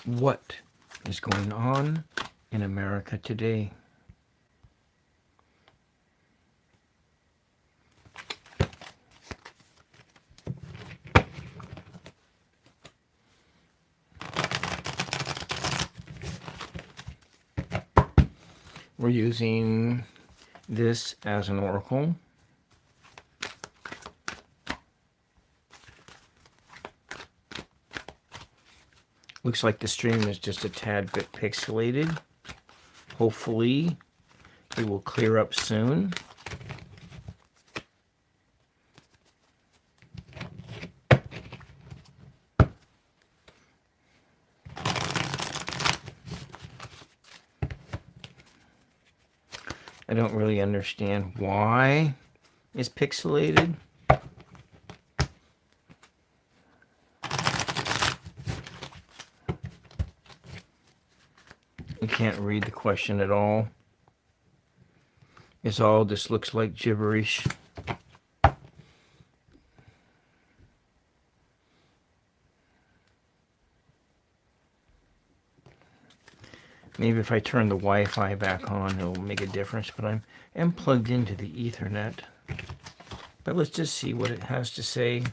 What is going on in America today? We're using this as an oracle. Looks like the stream is just a tad bit pixelated. Hopefully it will clear up soon. I don't really understand why it's pixelated. You can't read the question at all. It's all just looks like gibberish. Maybe if I turn the Wi-Fi back on, it'll make a difference, but I am plugged into the Ethernet. But let's just see what it has to say.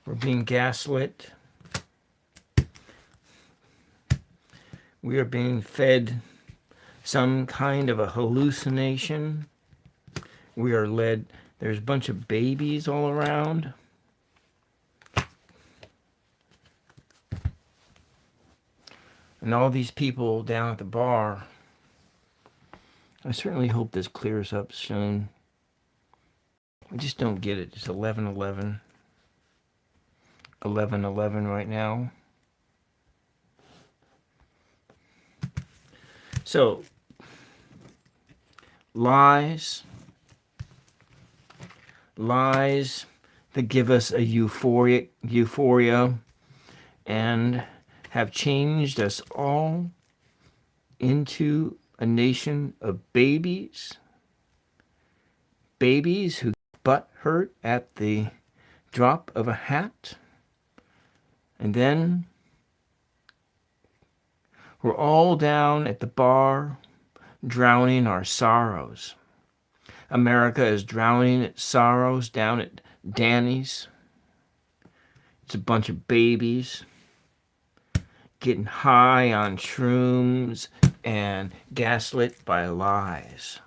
We're being gaslit. We are being fed some kind of a hallucination. We are led. There's a bunch of babies all around. And all these people down at the bar. I certainly hope this clears up soon. I just don't get it. It's 11:11. 11:11 right now. So, lies that give us a euphoria and have changed us all into a nation of babies who butt hurt at the drop of a hat, and then we're all down at the bar drowning our sorrows. America is drowning its sorrows down at Danny's. It's a bunch of babies getting high on shrooms and gaslit by lies.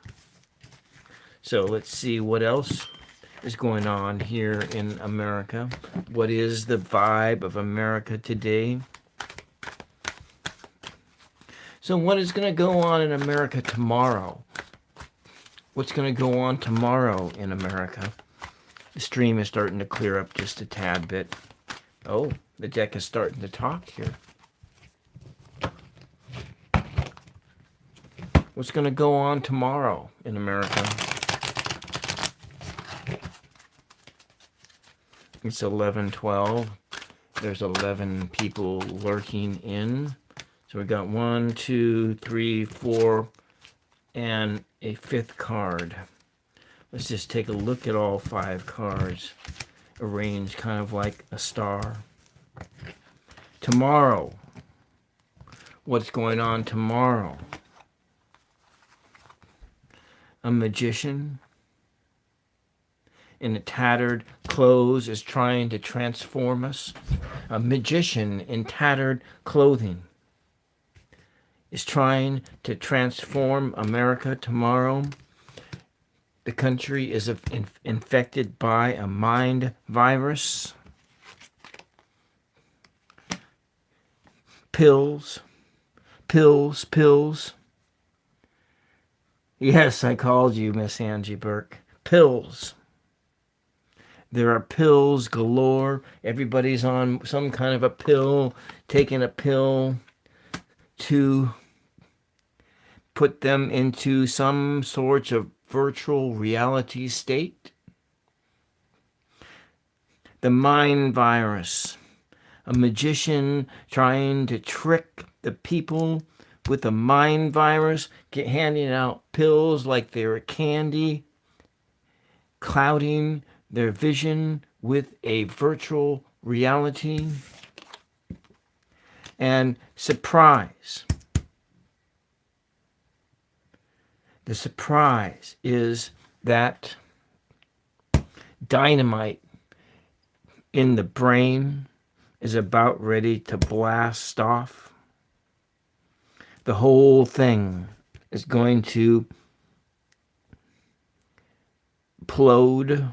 So let's see what else is going on here in America. What is the vibe of America today? So what is going to go on in America tomorrow? What's going to go on tomorrow in America? The stream is starting to clear up just a tad bit. Oh, the deck is starting to talk here. What's going to go on tomorrow in America? It's 11:12. There's 11 people lurking in. So we got 1, 2, 3, 4, and a 5th card. Let's just take a look at all 5 cards, arranged kind of like a star. Tomorrow. What's going on tomorrow? A magician in a tattered clothes is trying to transform us. A magician in tattered clothing is trying to transform America tomorrow. The country is infected by a mind virus. Pills. Pills, pills. Yes, I called you, Miss Angie Burke. Pills. There are pills galore. Everybody's on some kind of a pill, taking a pill to put them into some sort of virtual reality state. The mind virus. A magician trying to trick the people with a mind virus, handing out pills like they're candy, clouding their vision with a virtual reality. And surprise. The surprise is that dynamite in the brain is about ready to blast off. The whole thing is going to implode.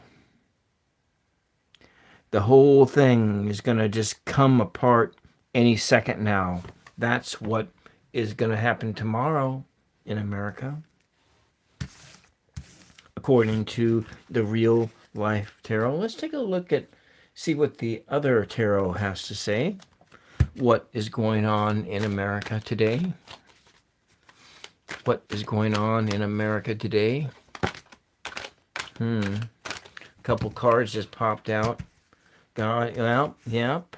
The whole thing is going to just come apart any second now. That's what is going to happen tomorrow in America, according to the Real Life Tarot. Let's take a look at, see what the other tarot has to say. What is going on in America today? What is going on in America today? A couple cards just popped out. Yep.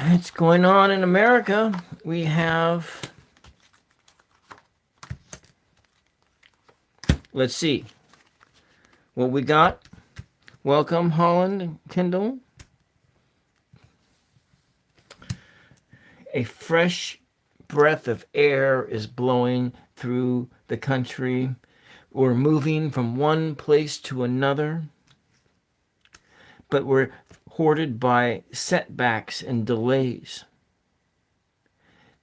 It's going on in America. We have, let's see what we got. Welcome, Holland Kindle. A fresh breath of air is blowing through the country. We're moving from one place to another, but we're hoarded by setbacks and delays.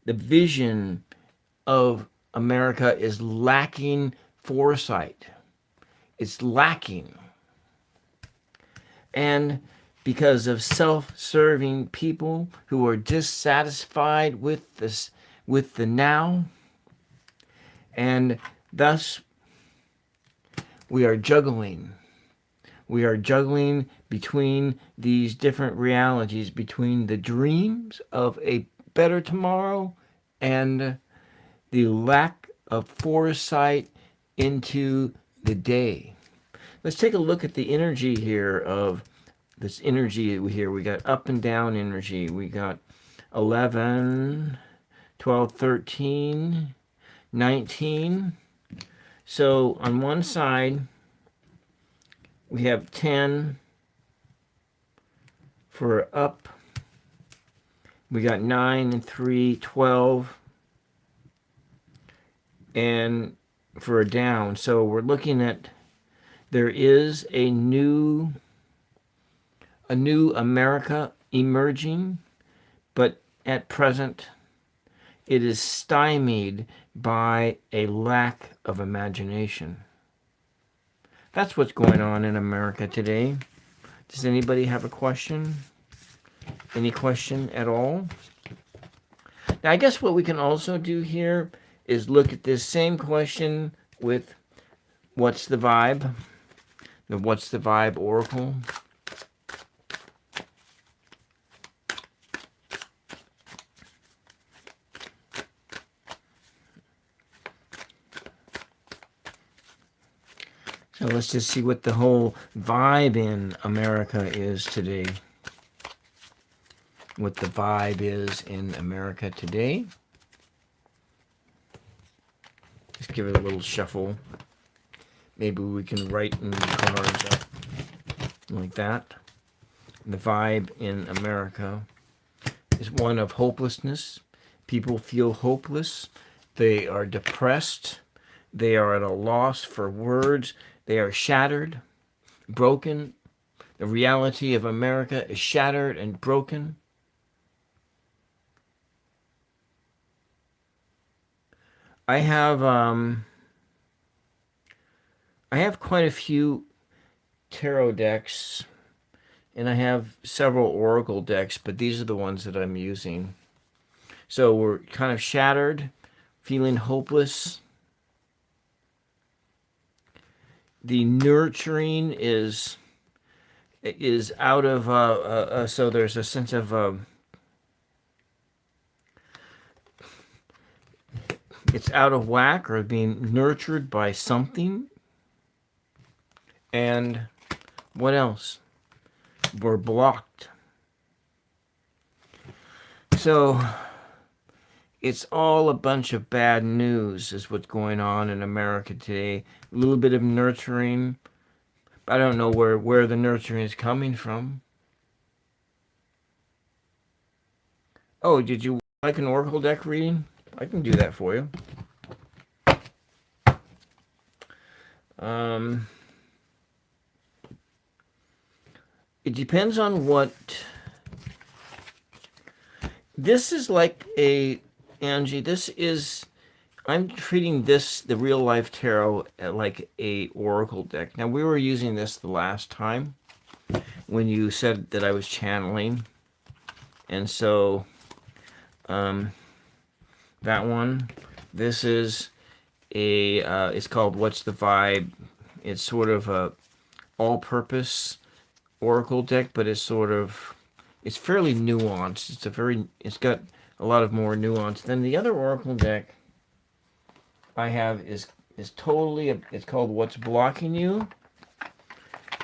The vision of America is lacking foresight. It's lacking. And because of self-serving people who are dissatisfied with this, with the now, and thus we are juggling. We are juggling between these different realities, between the dreams of a better tomorrow and the lack of foresight into the day. Let's take a look at the energy here of this energy here. We got up and down energy. We got 11, 12, 13, 19. So on one side, we have 10 for up. We got 9 and 3, 12. And for a down. So we're looking at, there is a new America emerging, but at present it is stymied by a lack of imagination. That's what's going on in America today. Does anybody have a question? Any question at all? Now, I guess what we can also do here is look at this same question with what's the vibe? The What's the Vibe Oracle. So let's just see what the whole vibe in America is today. What the vibe is in America today. Just give it a little shuffle. Maybe we can write in the cards up like that. The vibe in America is one of hopelessness. People feel hopeless. They are depressed. They are at a loss for words. They are shattered, broken. The reality of America is shattered and broken. I have quite a few tarot decks, and I have several oracle decks, but these are the ones that I'm using. So we're kind of shattered, feeling hopeless. The nurturing is out of, so there's a sense of, it's out of whack or being nurtured by something. And what else? We're blocked. So it's all a bunch of bad news is what's going on in America today. A little bit of nurturing. I don't know where the nurturing is coming from. Oh, did you like an oracle deck reading? I can do that for you. Um, it depends on what. This is like a Angie. This is. I'm treating this, the real life tarot, like a oracle deck. Now we were using this the last time when you said that I was channeling, and so that one. This is a. It's called What's the Vibe? It's sort of a all-purpose oracle deck, but it's fairly nuanced. It's got a lot of more nuance than the other oracle deck I have is totally it's called What's Blocking You.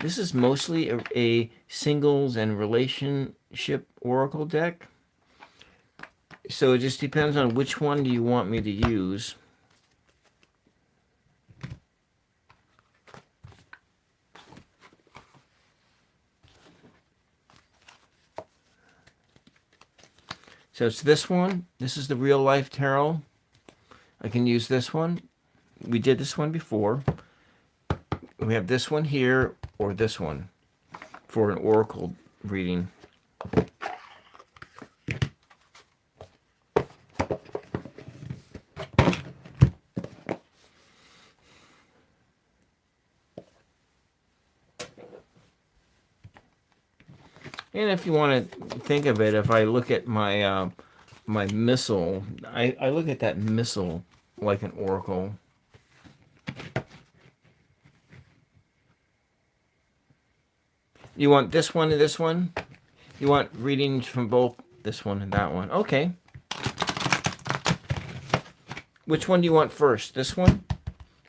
This is mostly a singles and relationship oracle deck. So it just depends on which one do you want me to use. So it's this one. This is the real life tarot. I can use this one. We did this one before. We have this one here or this one for an oracle reading. And if you want to think of it, if I look at my my missile, I look at that missile like an oracle. You want this one and this one? You want readings from both this one and that one? Okay. Which one do you want first? This one?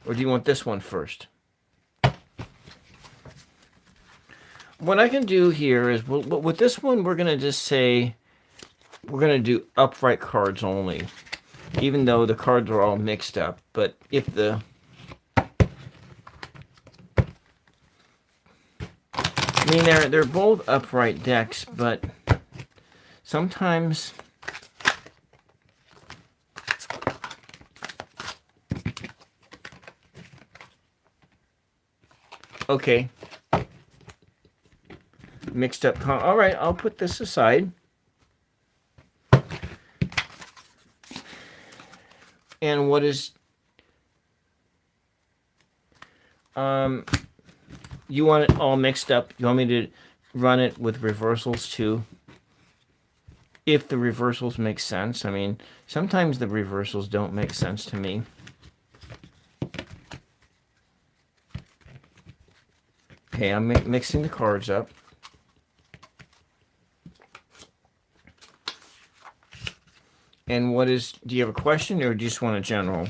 Or do you want this one first? What I can do here is, with this one, we're going to just say, we're going to do upright cards only. Even though the cards are all mixed up. But if the... I mean, they're both upright decks, but sometimes... Okay. Mixed up. All right, I'll put this aside. And what is... you want it all mixed up? You want me to run it with reversals too? If the reversals make sense. I mean, sometimes the reversals don't make sense to me. Okay, I'm mixing the cards up. And what is... do you have a question or do you just want a general?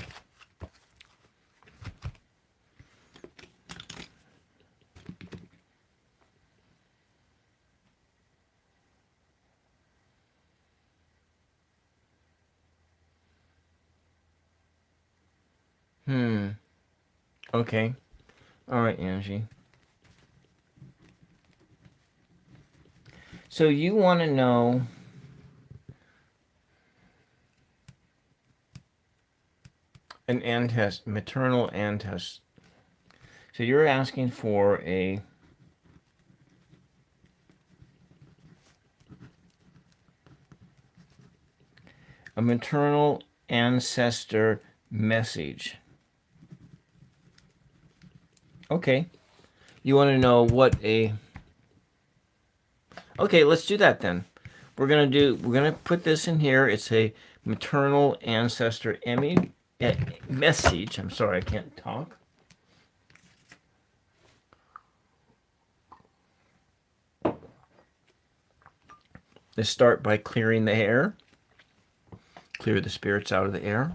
Okay. All right, Angie. So you want to know... an ancestor, maternal ancestor. So you're asking for a... a maternal ancestor message. Okay. You want to know what a... okay, let's do that then. We're gonna put this in here. It's a maternal ancestor message. I'm sorry, I can't talk. Let's start by clearing the air. Clear the spirits out of the air.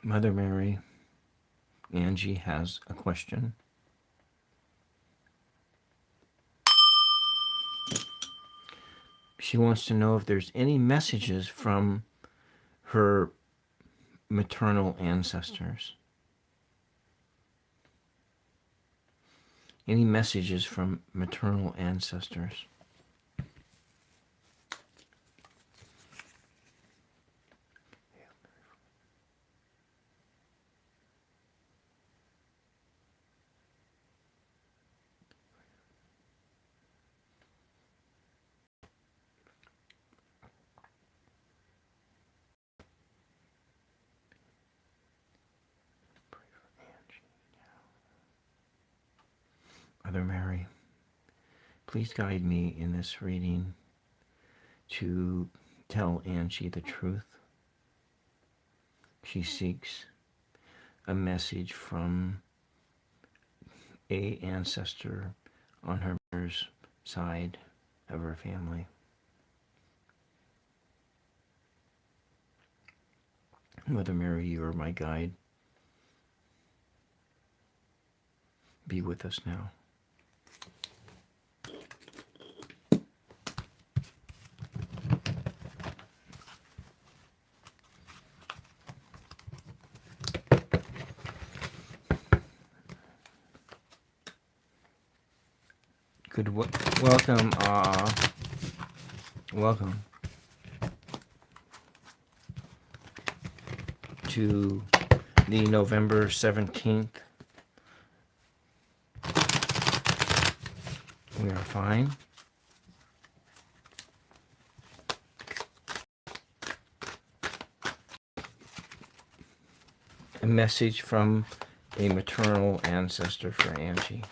Mother Mary, Angie has a question. She wants to know if there's any messages from her maternal ancestors. Any messages from maternal ancestors? Mother Mary, please guide me in this reading to tell Angie the truth. She seeks a message from an ancestor on her mother's side of her family. Mother Mary, you are my guide. Be with us now. Good welcome, welcome to the November 17th. We are fine. A message from a maternal ancestor for Angie.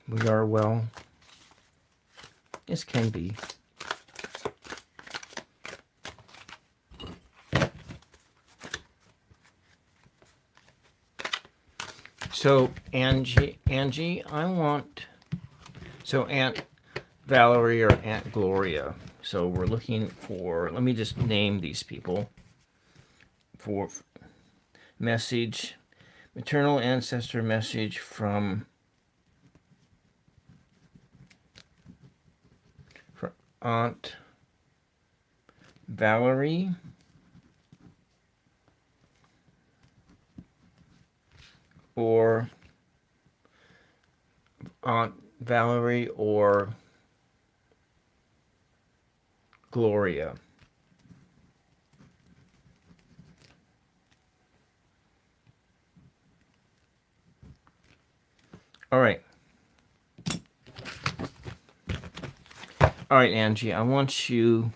We are well, as can be. So Angie, I want, so Aunt Valerie or Aunt Gloria. So we're looking for, let me just name these people for message, maternal ancestor message from Aunt Valerie or Aunt Valerie or Gloria. All right. All right, Angie, I want you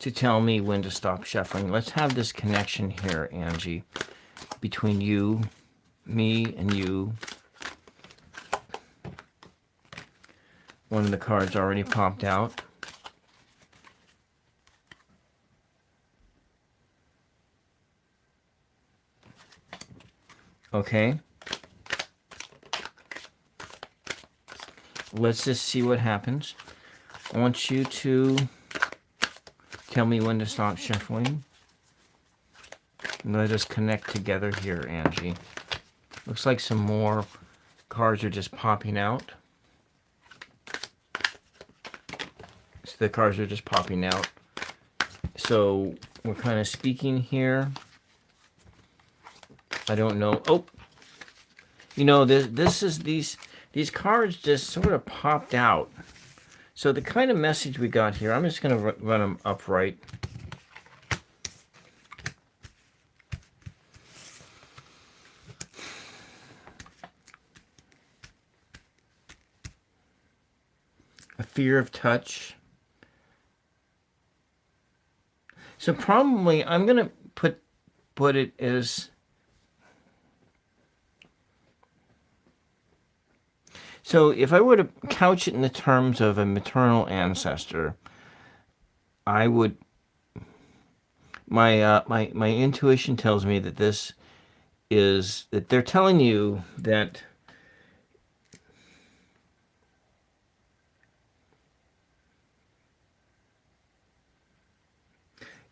to tell me when to stop shuffling. Let's have this connection here, Angie, between you, me, and you. One of the cards already popped out. Okay. Let's just see what happens. I want you to tell me when to stop shuffling. Let us connect together here, Angie. Looks like some more cards are just popping out. So the cards are just popping out. So we're kind of speaking here. I don't know. Oh, you know, these cards just sort of popped out. So the kind of message we got here, I'm just going to run them upright. A fear of touch. So probably I'm going to put it as, so if I were to couch it in the terms of a maternal ancestor, I would, my intuition tells me that this is, that they're telling you that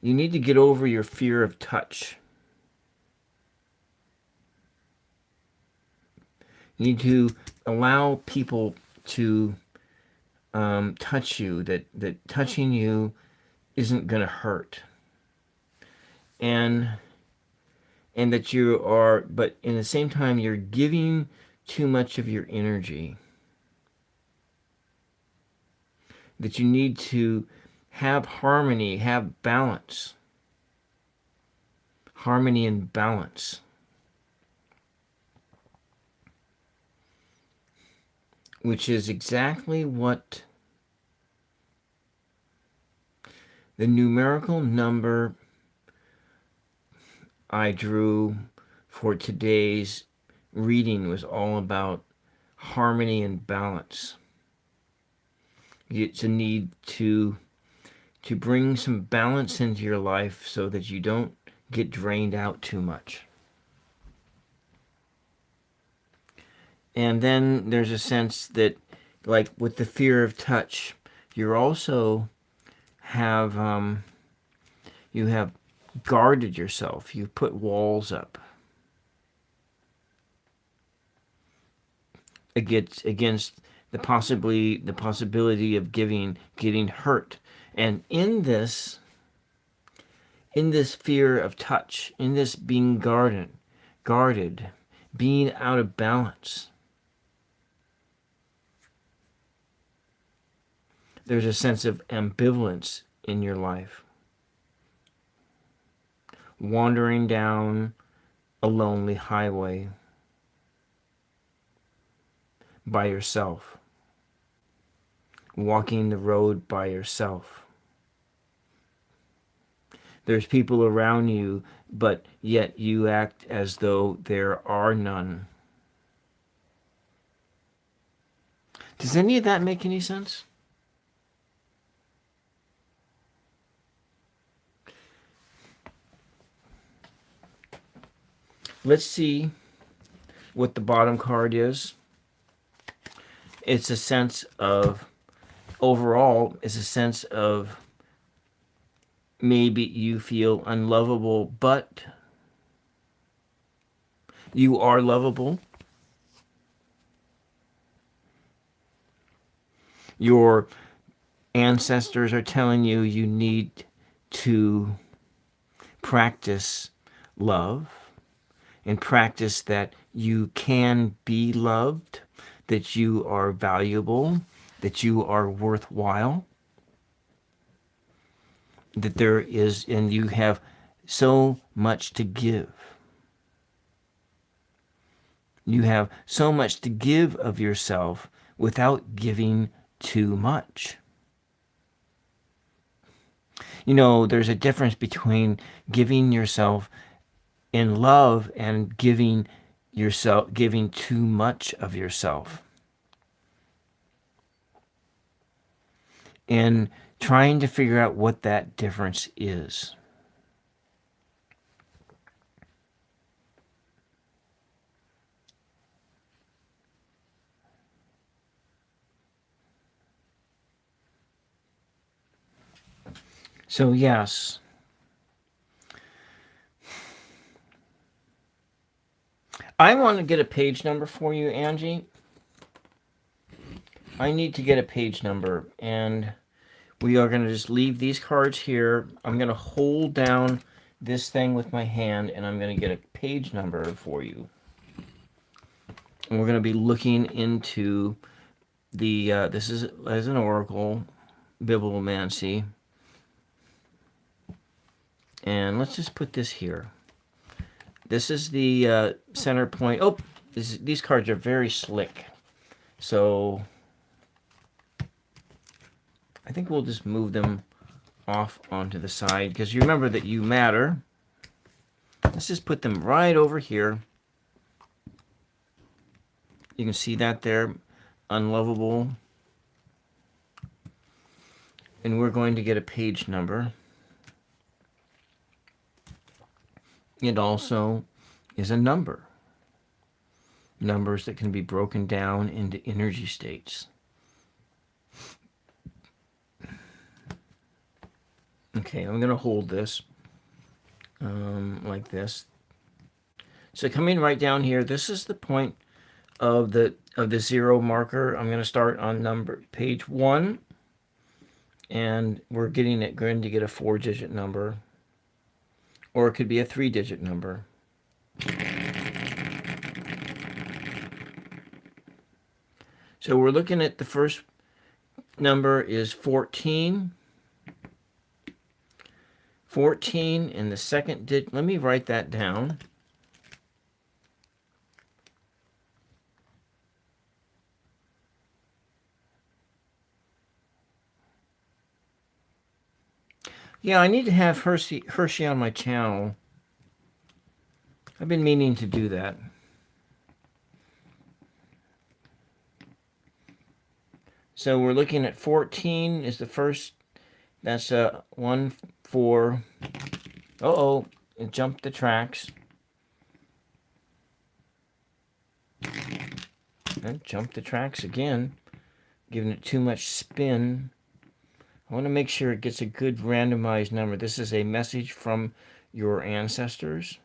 You need to get over your fear of touch. You need to allow people to touch you, that touching you isn't going to hurt. And that you are, but in the same time, you're giving too much of your energy. That you need to have harmony, have balance. Harmony and balance. Which is exactly what the numerical number I drew for today's reading was all about. Harmony and balance. It's a need to bring some balance into your life so that you don't get drained out too much. And then there's a sense that, like with the fear of touch, you also have you have guarded yourself. You've put walls up against the possibility of getting hurt. And in this fear of touch, in this being guarded, being out of balance, there's a sense of ambivalence in your life. Wandering down a lonely highway by yourself. Walking the road by yourself. There's people around you, but yet you act as though there are none. Does any of that make any sense? Let's see what the bottom card is. It's a sense of, overall, it's a sense of maybe you feel unlovable, but you are lovable. Your ancestors are telling you you need to practice love and practice that you can be loved, that you are valuable, that you are worthwhile, that there is, and you have so much to give. You have so much to give of yourself without giving too much. You know, there's a difference between giving yourself in love and giving too much of yourself. And trying to figure out what that difference is. So yes, I want to get a page number for you, Angie. I need to get a page number, and we are going to just leave these cards here. I'm going to hold down this thing with my hand, and I'm going to get a page number for you. And we're going to be looking into the, this is as an oracle, bibliomancy. And let's just put this here. This is the center point. Oh, these cards are very slick. So I think we'll just move them off onto the side, because you remember that you matter. Let's just put them right over here. You can see that there, unlovable. And we're going to get a page number. It also is a number. Numbers that can be broken down into energy states. Okay, I'm going to hold this like this. So coming right down here, this is the point of the zero marker. I'm going to start on page 1, and we're going to get a 4-digit number, or it could be a 3-digit number. So we're looking at the first number is 14. 14 in the second digit. Let me write that down. Yeah, I need to have Hershey on my channel. I've been meaning to do that. So we're looking at 14 is the first. That's 1, 4. Uh-oh, it jumped the tracks. And jumped the tracks again, giving it too much spin. I want to make sure it gets a good randomized number. This is a message from your ancestors.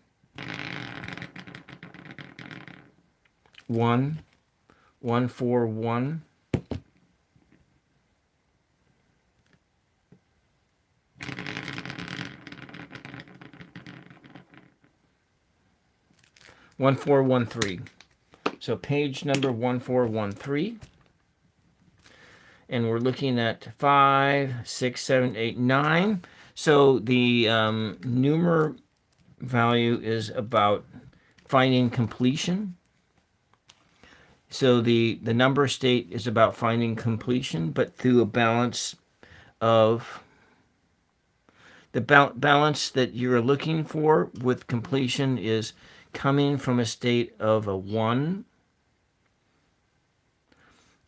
1, 1, 4, 1. 1413. So page number 1413. And we're looking at 5, 6, 7, 8, 9. So the numer value is about finding completion. So the number state is about finding completion, but through a balance of the balance that you're looking for with completion is coming from a state of a 1.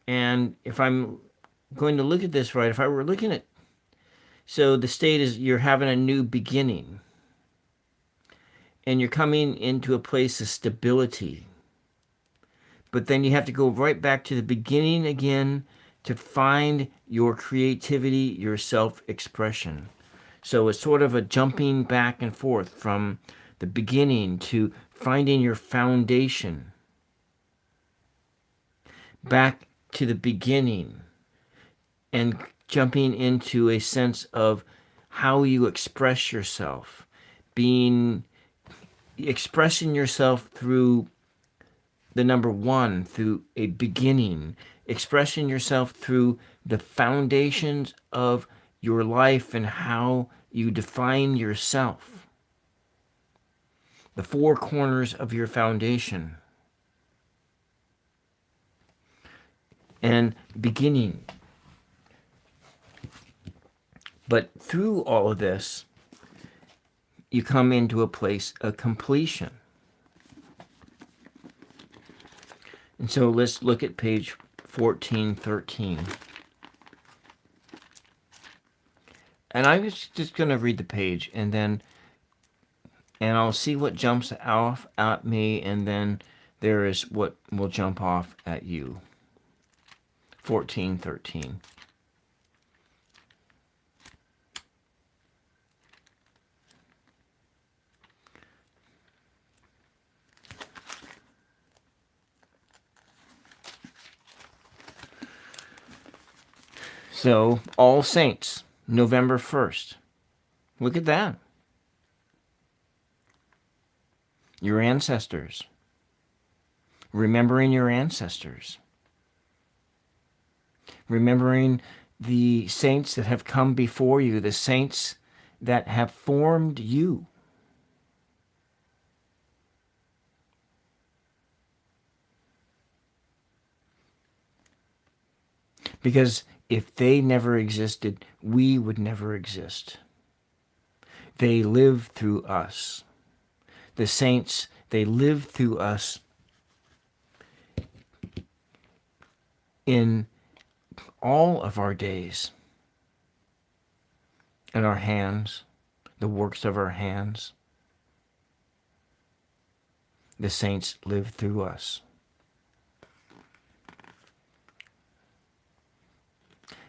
And if I'm going to look at this right, if I were looking at, so the state is you're having a new beginning, and you're coming into a place of stability. But then you have to go right back to the beginning again to find your creativity, your self-expression. So it's sort of a jumping back and forth from the beginning to finding your foundation, back to the beginning, and jumping into a sense of how you express yourself, expressing yourself through the number 1, through a beginning, expressing yourself through the foundations of your life and how you define yourself, the 4 corners of your foundation, and beginning. But through all of this, you come into a place of completion. And so let's look at page 1413. And I was just going to read the page, and I'll see what jumps off at me, and then there is what will jump off at you. 1413. So, All Saints, November 1st. Look at that. Your ancestors. Remembering your ancestors. Remembering the saints that have come before you, the saints that have formed you. Because if they never existed, we would never exist. They live through us. The saints, they live through us in all of our days, in our hands, the works of our hands. The saints live through us.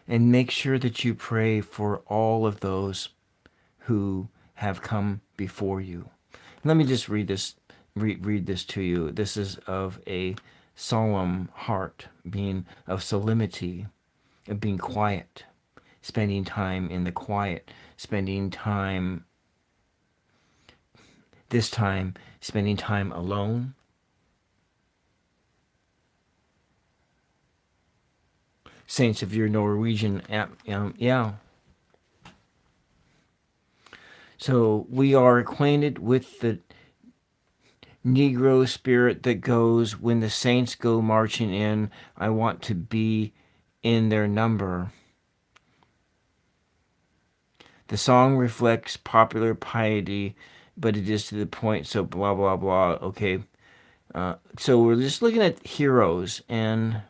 And make sure that you pray for all of those who have come before you. Let me just read this to you. This is of a solemn heart, being of solemnity, of being quiet, spending time in the quiet, spending time alone. Saints, if you're Norwegian, yeah. So we are acquainted with the Negro spirit that goes, when the saints go marching in, I want to be in their number. The song reflects popular piety, but it is to the point, so blah, blah, blah. Okay. So we're just looking at heroes, and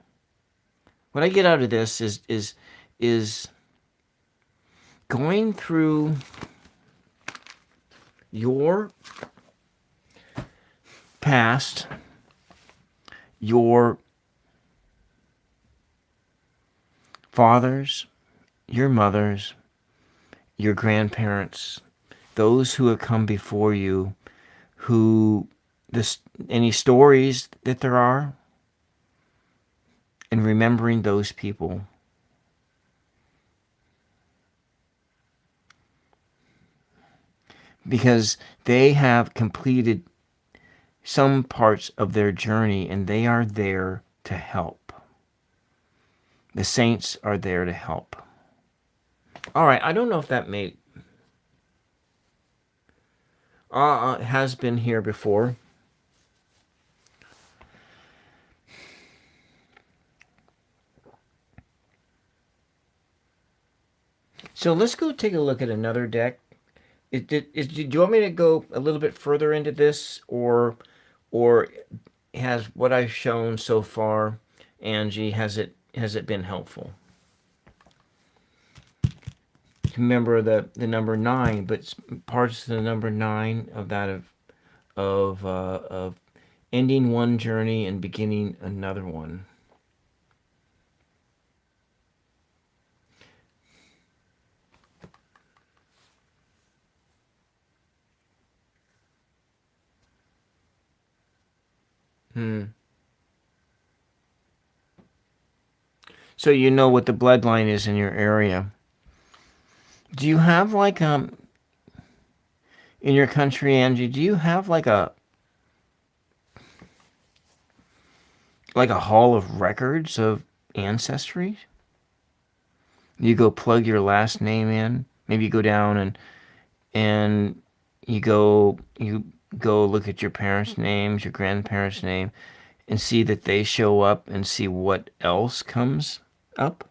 what I get out of this is going through your past, your fathers, your mothers, your grandparents, those who have come before you, any stories that there are, and remembering those people. Because they have completed some parts of their journey, and they are there to help. The saints are there to help. All right, I don't know if that has been here before. So let's go take a look at another deck. Do you want me to go a little bit further into this, or has what I've shown so far, Angie, has it been helpful? Remember the number 9, but parts of the number 9 of that of ending one journey and beginning another one. So you know what the bloodline is in your area. Do you have like in your country, Angie, do you have like a hall of records of ancestry? You go plug your last name in. Maybe you go down and you go look at your parents' names, your grandparents' name, and see that they show up, and see what else comes up.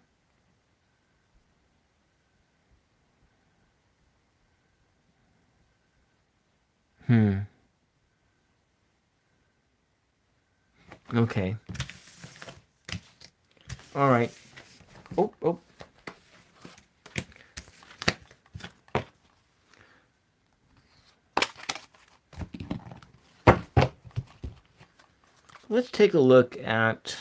Okay. All right. Oh. Let's take a look at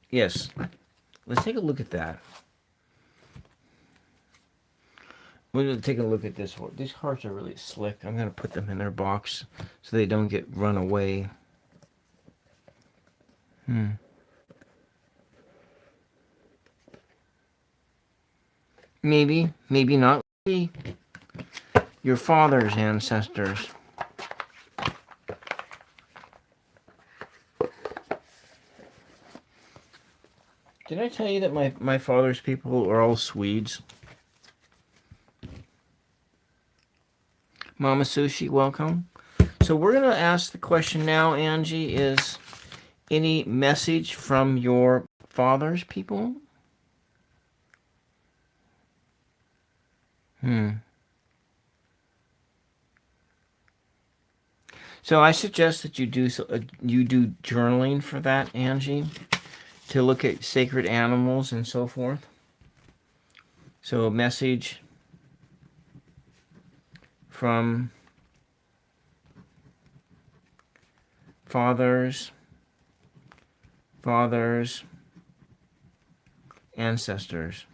yes. Let's take a look at that. We're going to take a look at this one. These cards are really slick. I'm going to put them in their box so they don't get run away. Maybe not. Maybe your father's ancestors. Did I tell you that my father's people are all Swedes? Mama Sushi, welcome. So we're going to ask the question now, Angie, is any message from your father's people? So I suggest that you do journaling for that, Angie, to look at sacred animals and so forth. So a message from fathers, ancestors.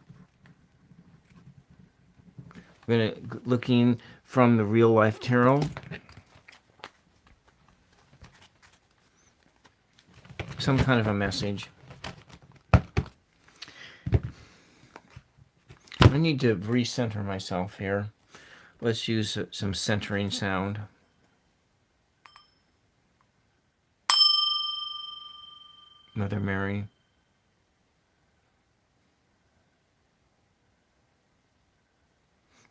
We're looking from the real life tarot. Some kind of a message. I need to recenter myself here. Let's use some centering sound. Mother Mary.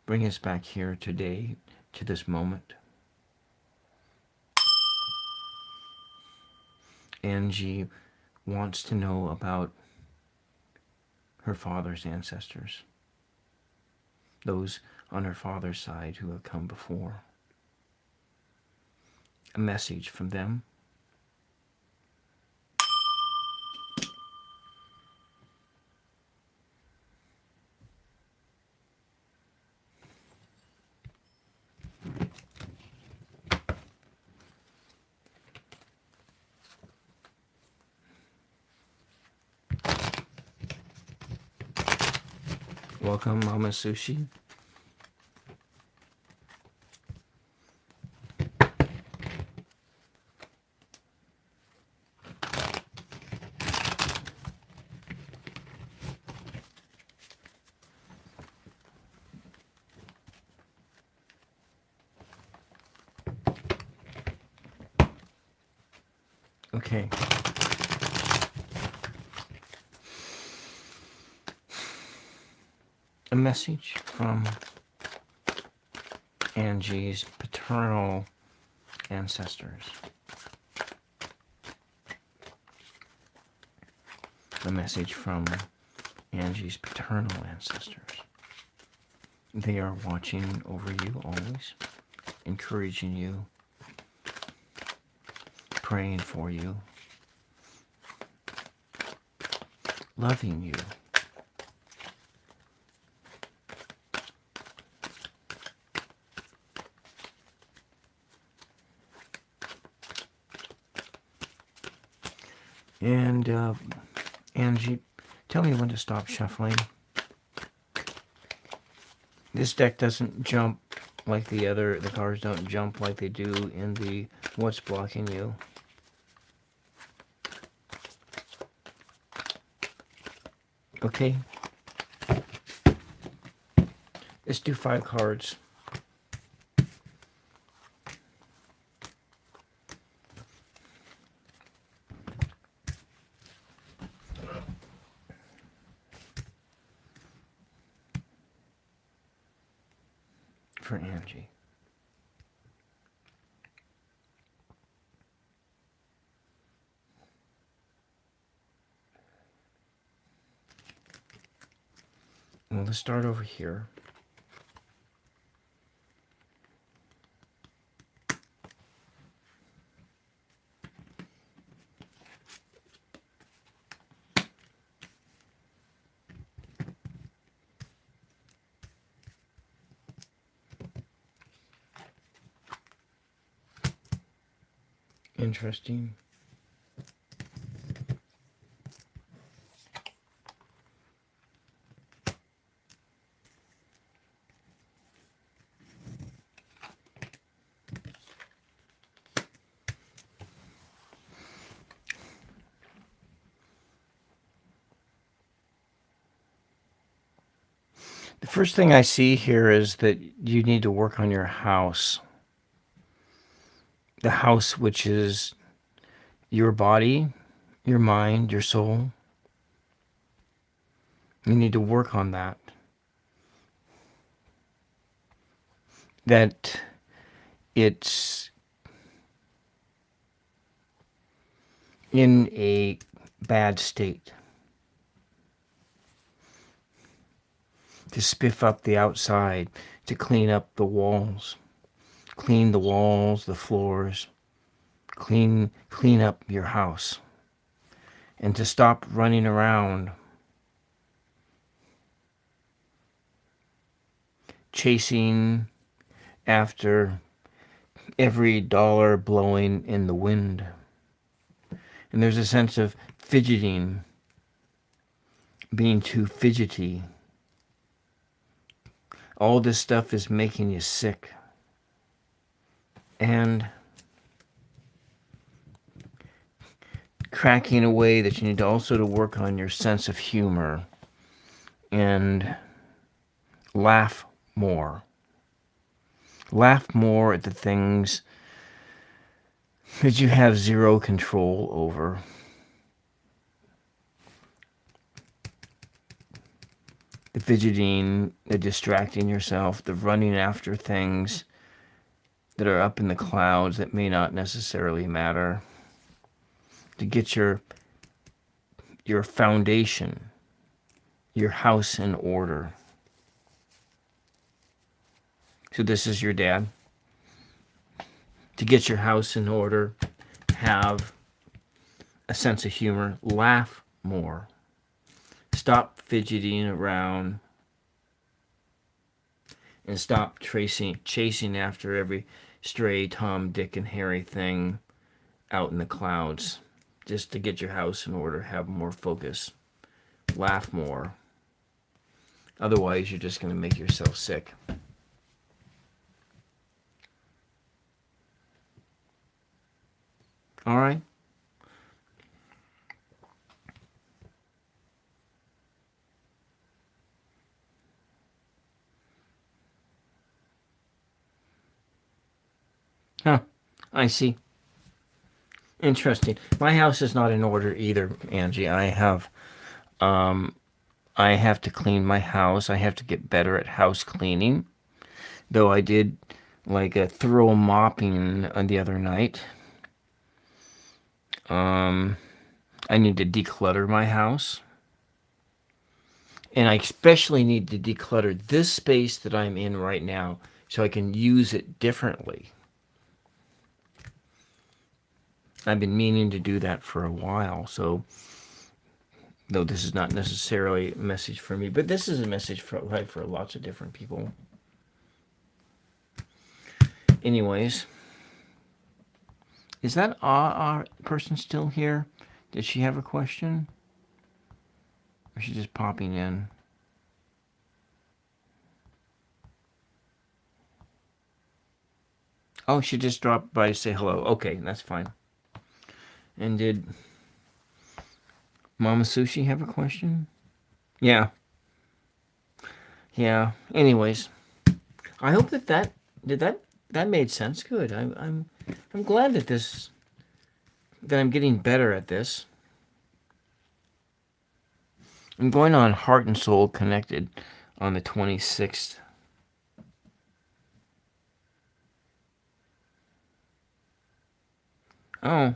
Bring us back here today, to this moment. Angie wants to know about her father's ancestors, those on her father's side who have come before. A message from them. Welcome, Mama Sushi. Okay. A message from Angie's paternal ancestors. A message from Angie's paternal ancestors. They are watching over you always, encouraging you, praying for you, loving you. And Angie, tell me when to stop shuffling. This deck doesn't jump like the cards don't jump like they do in the What's Blocking You. Okay. Let's do 5 cards. For Angie. Well, let's start over here. Interesting. The first thing I see here is that you need to work on your house. The house, which is your body, your mind, your soul. You need to work on that. That it's in a bad state. To spiff up the outside, to clean up the walls. Clean the walls, the floors. Clean up your house. And to stop running around chasing after every dollar blowing in the wind. And there's a sense of fidgeting, being too fidgety. All this stuff is making you sick. And cracking away that you need to also to work on your sense of humor and laugh more. Laugh more at the things that you have zero control over. The fidgeting, the distracting yourself, the running after things that are up in the clouds that may not necessarily matter. To get your foundation, your house in order. So this is your dad. To get your house in order, have a sense of humor, laugh more. Stop fidgeting around and stop chasing after every stray Tom, Dick, and Harry thing out in the clouds. Just to get your house in order, have more focus, laugh more. Otherwise, you're just going to make yourself sick. All right? Huh. I see. Interesting. My house is not in order either, Angie. I have to clean my house. I have to get better at house cleaning. Though I did like a thorough mopping the other night. I need to declutter my house. And I especially need to declutter this space that I'm in right now so I can use it differently. I've been meaning to do that for a while, so though this is not necessarily a message for me, but this is a message for lots of different people. Anyways, is that our person still here? Did she have a question? Or is she just popping in? Oh, she just dropped by to say hello. Okay, that's fine. And did Mama Sushi have a question? Yeah. Yeah. Anyways, I hope that made sense. Good. I'm glad that I'm getting better at this. I'm going on Heart and Soul Connected on the 26th. Oh.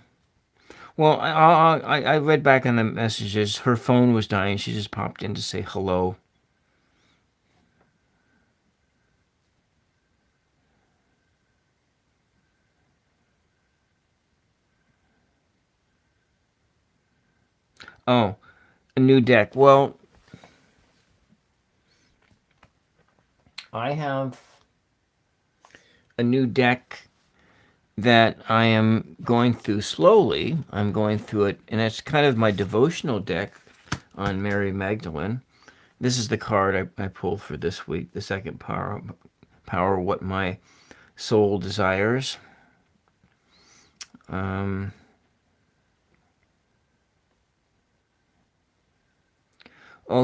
Well, I read back on the messages. Her phone was dying. She just popped in to say hello. Oh, a new deck. Well, I have a new deck that I am going through slowly. I'm going through it, and it's kind of my devotional deck on Mary Magdalene. This is the card I pulled for this week, the second power, what my soul desires.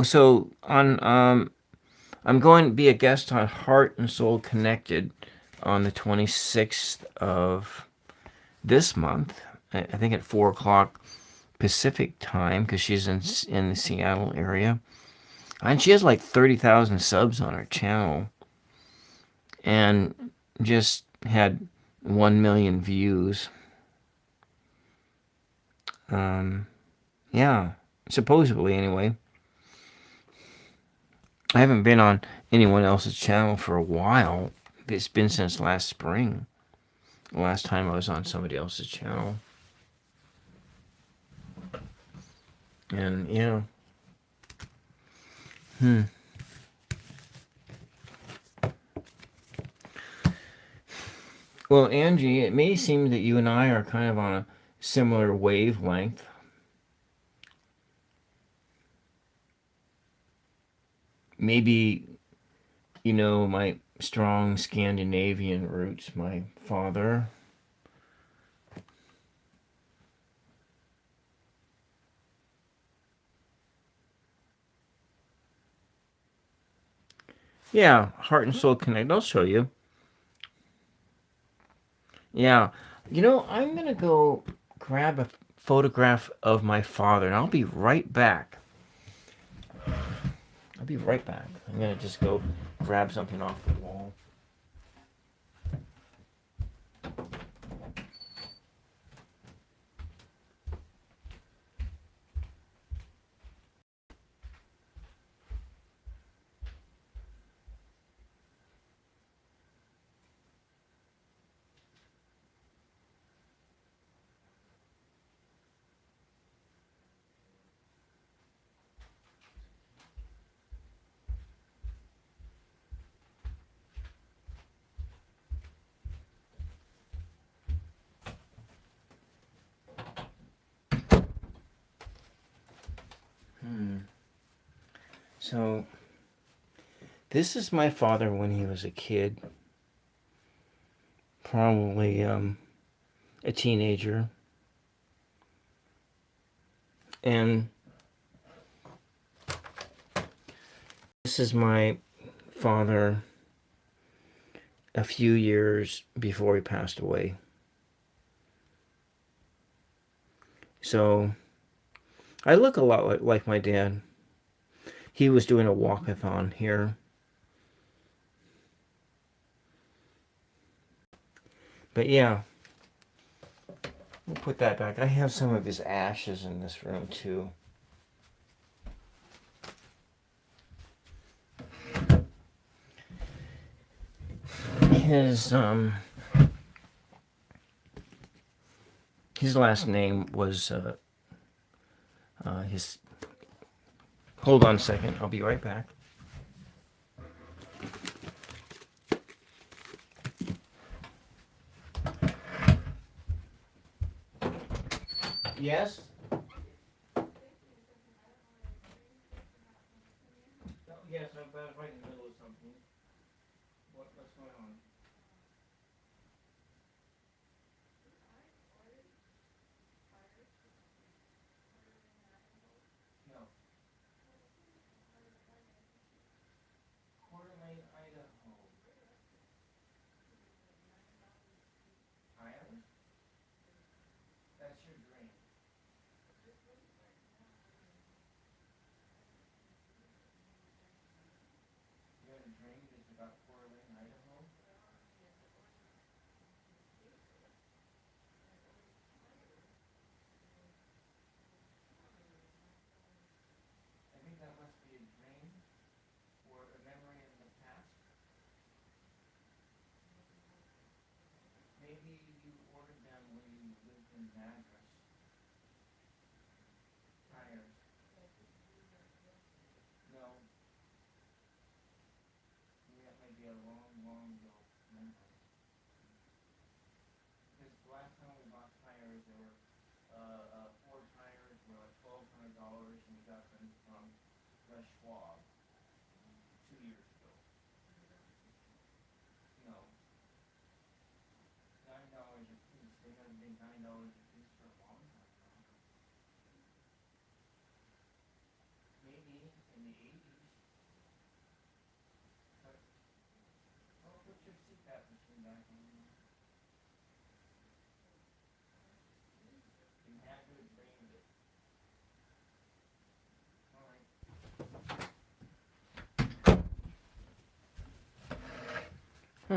So I'm going to be a guest on Heart and Soul Connected on the 26th of this month. I think at 4 o'clock Pacific time, because she's in the Seattle area. And she has like 30,000 subs on her channel. And just had 1 million views. Yeah, supposedly anyway. I haven't been on anyone else's channel for a while. It's been since last spring. The last time I was on somebody else's channel. And yeah. Well, Angie, it may seem that you and I are kind of on a similar wavelength. Maybe, my strong Scandinavian roots, my father. Yeah, heart and soul connect. I'll show you. Yeah. I'm going to go grab a photograph of my father, and I'll be right back. I'll be right back. I'm going to just go grab something off the wall. So, this is my father when he was a kid. Probably a teenager. And this is my father a few years before he passed away. So, I look a lot like my dad. He was doing a walkathon here. But yeah, we'll put that back. I have some of his ashes in this room too. His last name was his. Hold on a second. I'll be right back. Yes? Yes, I'm right in the middle of something. What's going on? No. Coeur d'Alene, Idaho. Tires? That's your dream. You had a dream that's about Coeur d'Alene, Idaho? I think that must be a dream or a memory in the past. Maybe you ordered them when you lived in Madras. Tires. No. That might be a long, long ago memory. Because the last time we bought tires, there were four tires were like $1,200, and we got them from Les Schwab 2 years ago. No, $9 a piece. They haven't been $9 a piece for a long time now. Maybe in the 80s. But I'll put your CPAP machine back on. You had to have dreamed it. All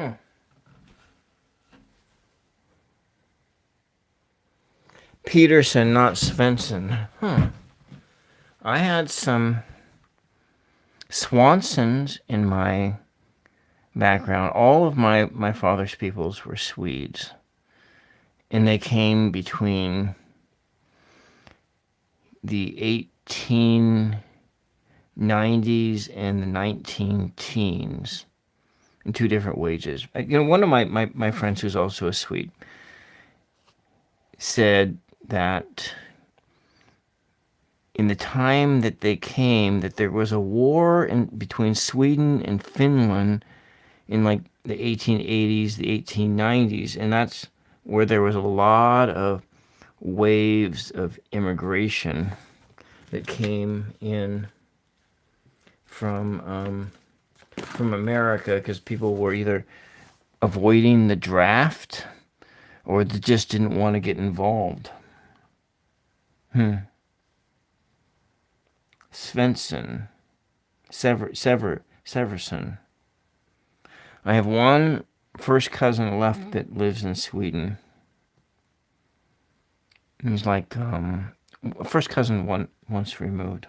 right. Peterson, not Svensson. I had some Swansons in my background. All of my father's peoples were Swedes. And they came between the 1890s and the 19 teens in two different wages. One of my friends who's also a Swede said that in the time that they came, that there was a war between Sweden and Finland in like the 1880s, the 1890s, and that's where there was a lot of waves of immigration that came in from America, because people were either avoiding the draft or they just didn't want to get involved. Svensson, Severson. I have one first cousin left that lives in Sweden. He's like first cousin once removed.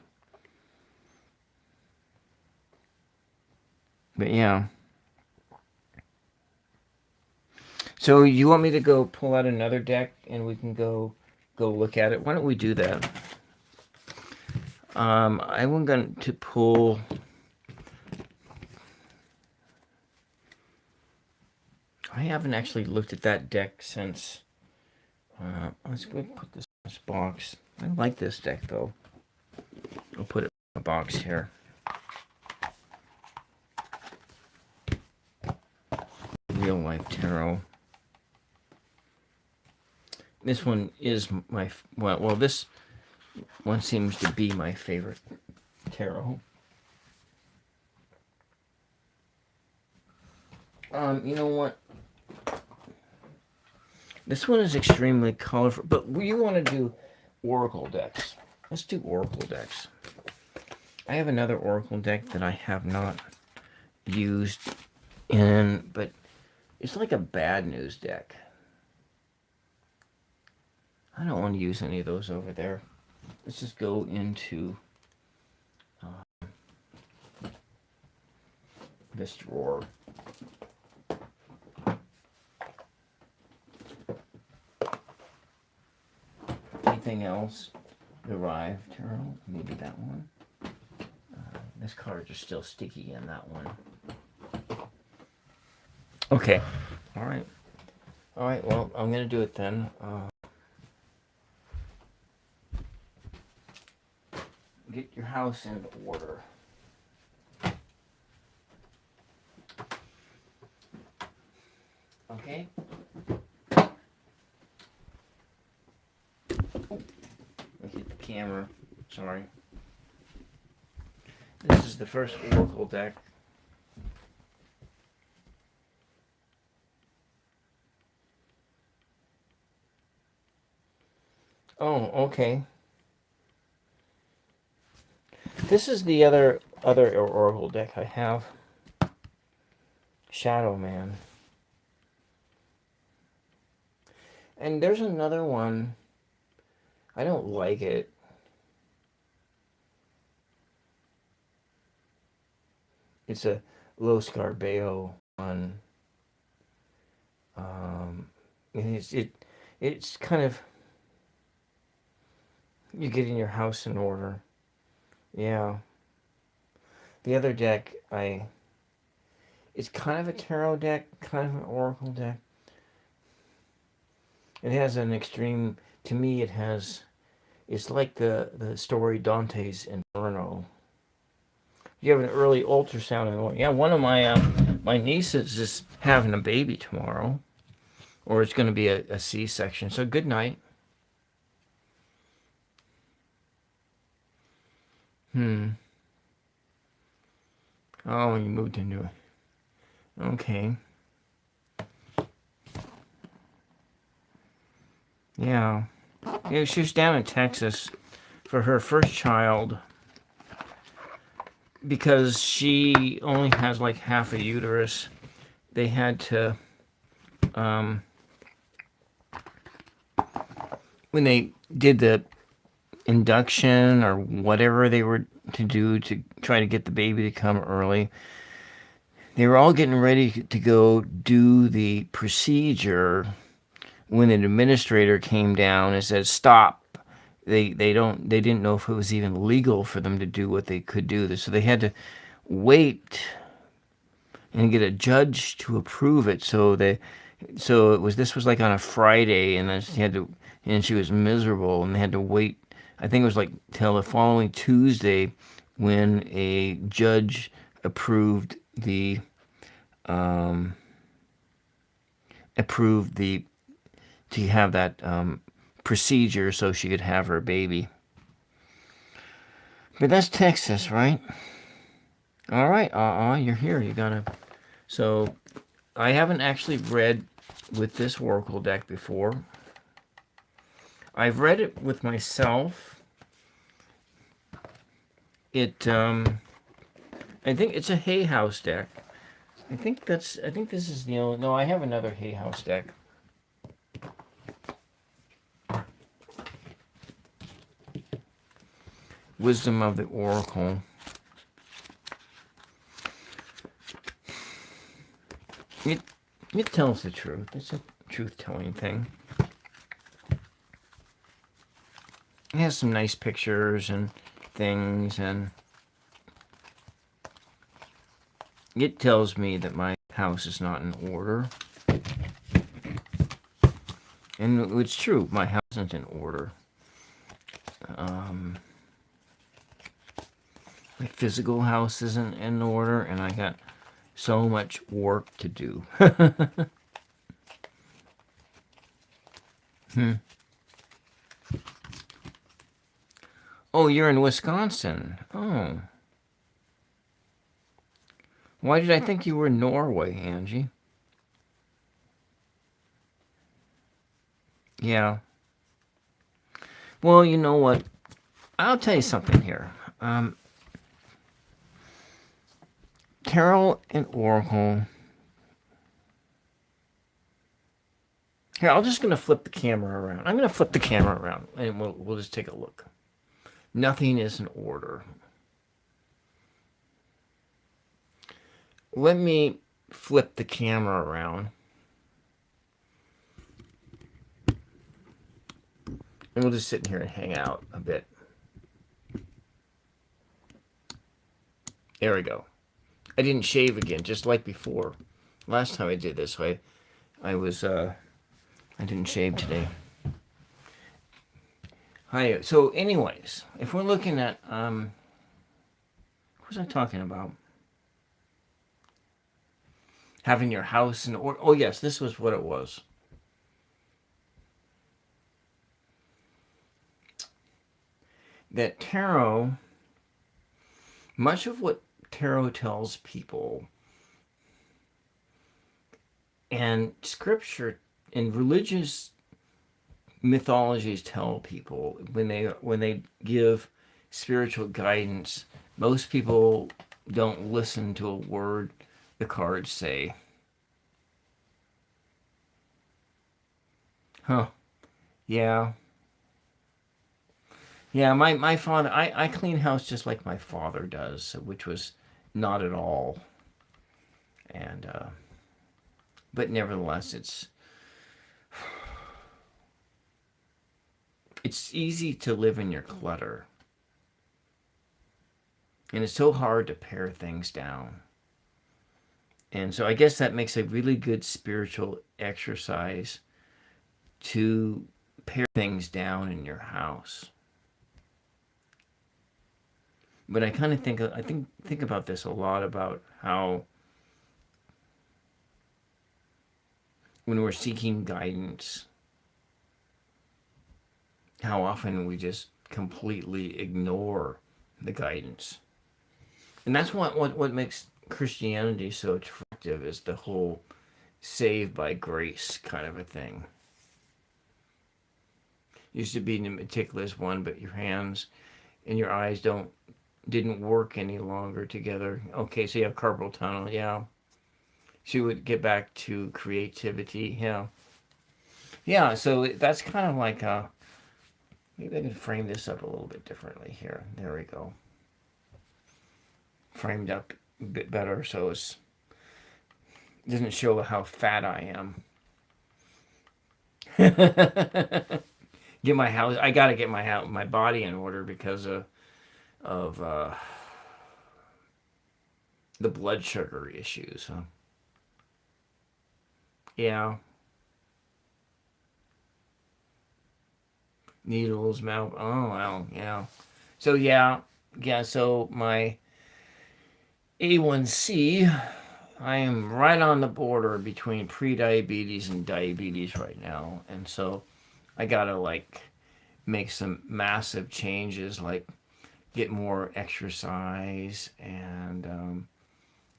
But yeah. So you want me to go pull out another deck and we can go look at it? Why don't we do that? I'm going to pull. I haven't actually looked at that deck since. Let's go put this in this box. I like this deck though. I'll put it in a box here. Real Life Tarot. This one is my well. This one seems to be my favorite tarot. You know what? This one is extremely colorful, but you want to do oracle decks. Let's do oracle decks. I have another oracle deck that I have not used but it's like a bad news deck. I don't want to use any of those over there. Let's just go into this drawer. Anything else? Arrive Tarot, maybe that one. This cards are still sticky in that one. Okay. All right. Well, I'm gonna do it then. Get your house in order. Okay. I hit the camera. Sorry. This is the first oracle deck. Oh, okay. This is the other oracle deck I have. Shadow Man. And there's another one. I don't like it. It's a Lo Scarabeo one. It's kind of, you getting your house in order. Yeah. The other deck, it's kind of a tarot deck, kind of an oracle deck. It has an extreme, to me it's like the story Dante's Inferno. You have an early ultrasound. Yeah, one of my nieces is having a baby tomorrow. Or it's going to be a C-section. So good night. Oh, you moved into it. Okay. Yeah. She was down in Texas for her first child because she only has like half a uterus. They had to, when they did the induction or whatever they were to do to try to get the baby to come early, they were all getting ready to go do the procedure when an administrator came down and said, stop. They didn't know if it was even legal for them to do what they could do. So they had to wait and get a judge to approve it. So this was like on a Friday, and then they had to and she was miserable, and they had to wait. I think it was like till the following Tuesday when a judge approved the approved the to have that procedure so she could have her baby. But that's Texas, right? All right, you're here. You gotta. So I haven't actually read with this Oracle deck before. I've read it with myself. I think it's a Hay House deck. I think this is the only. No, I have another Hay House deck. Wisdom of the Oracle. It tells the truth. It's a truth-telling thing. It has some nice pictures and things, and it tells me that my house is not in order. And it's true, my house isn't in order. My physical house isn't in order, and I got so much work to do. Oh, you're in Wisconsin. Oh. Why did I think you were in Norway, Angie? Yeah. Well, you know what? I'll tell you something here. Tarot and Oracle. Here, I'm just going to flip the camera around. I'm going to flip the camera around, and we'll just take a look. Nothing is in order. Let me flip the camera around. And we'll just sit in here and hang out a bit. There we go. I didn't shave again, just like before. Last time I did this, I didn't shave today. Hi. So, anyways, if we're looking at what was I talking about? Having your house in order. Oh yes, this was what it was. That tarot, much of what tarot tells people, and scripture and religious mythologies tell people when they give spiritual guidance, most people don't listen to a word the cards say. Huh. Yeah. Yeah, my father, I clean house just like my father does, which was not at all. And, but nevertheless, it's easy to live in your clutter. And it's so hard to pare things down. And so I guess that makes a really good spiritual exercise to pare things down in your house. But I kind of think about this a lot, about how when we're seeking guidance, how often we just completely ignore the guidance. And that's what makes Christianity so attractive, is the whole saved by grace kind of a thing. Used to be the meticulous one, but your hands and your eyes didn't work any longer together. Okay, so you have carpal tunnel, yeah. She would get back to creativity, yeah. Yeah, so that's kind of like maybe I can frame this up a little bit differently here. There we go. Framed up a bit better so it doesn't show how fat I am. Get my house. I gotta get my body in order because of the blood sugar issues. Huh? Yeah. Needles, mouth. Oh, well, yeah. So, yeah. Yeah, so my A1C, I am right on the border between pre-diabetes and diabetes right now. And so I gotta like make some massive changes, like get more exercise and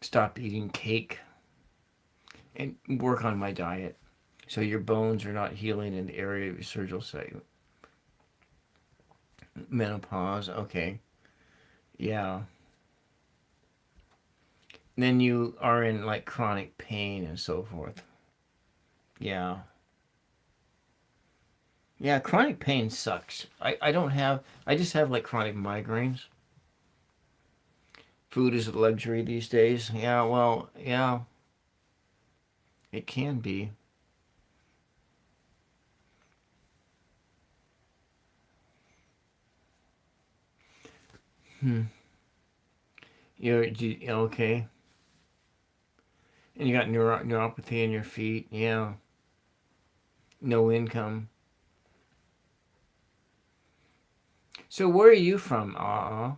stop eating cake and work on my diet. So your bones are not healing in the area of your surgical site. Menopause, okay. Yeah. And then you are in like chronic pain and so forth. Yeah. Yeah, chronic pain sucks. I don't have, I just have like chronic migraines. Food is a luxury these days. Yeah, well, yeah, it can be. Hmm. Okay. And you got neuropathy in your feet. Yeah. No income. So where are you from? Where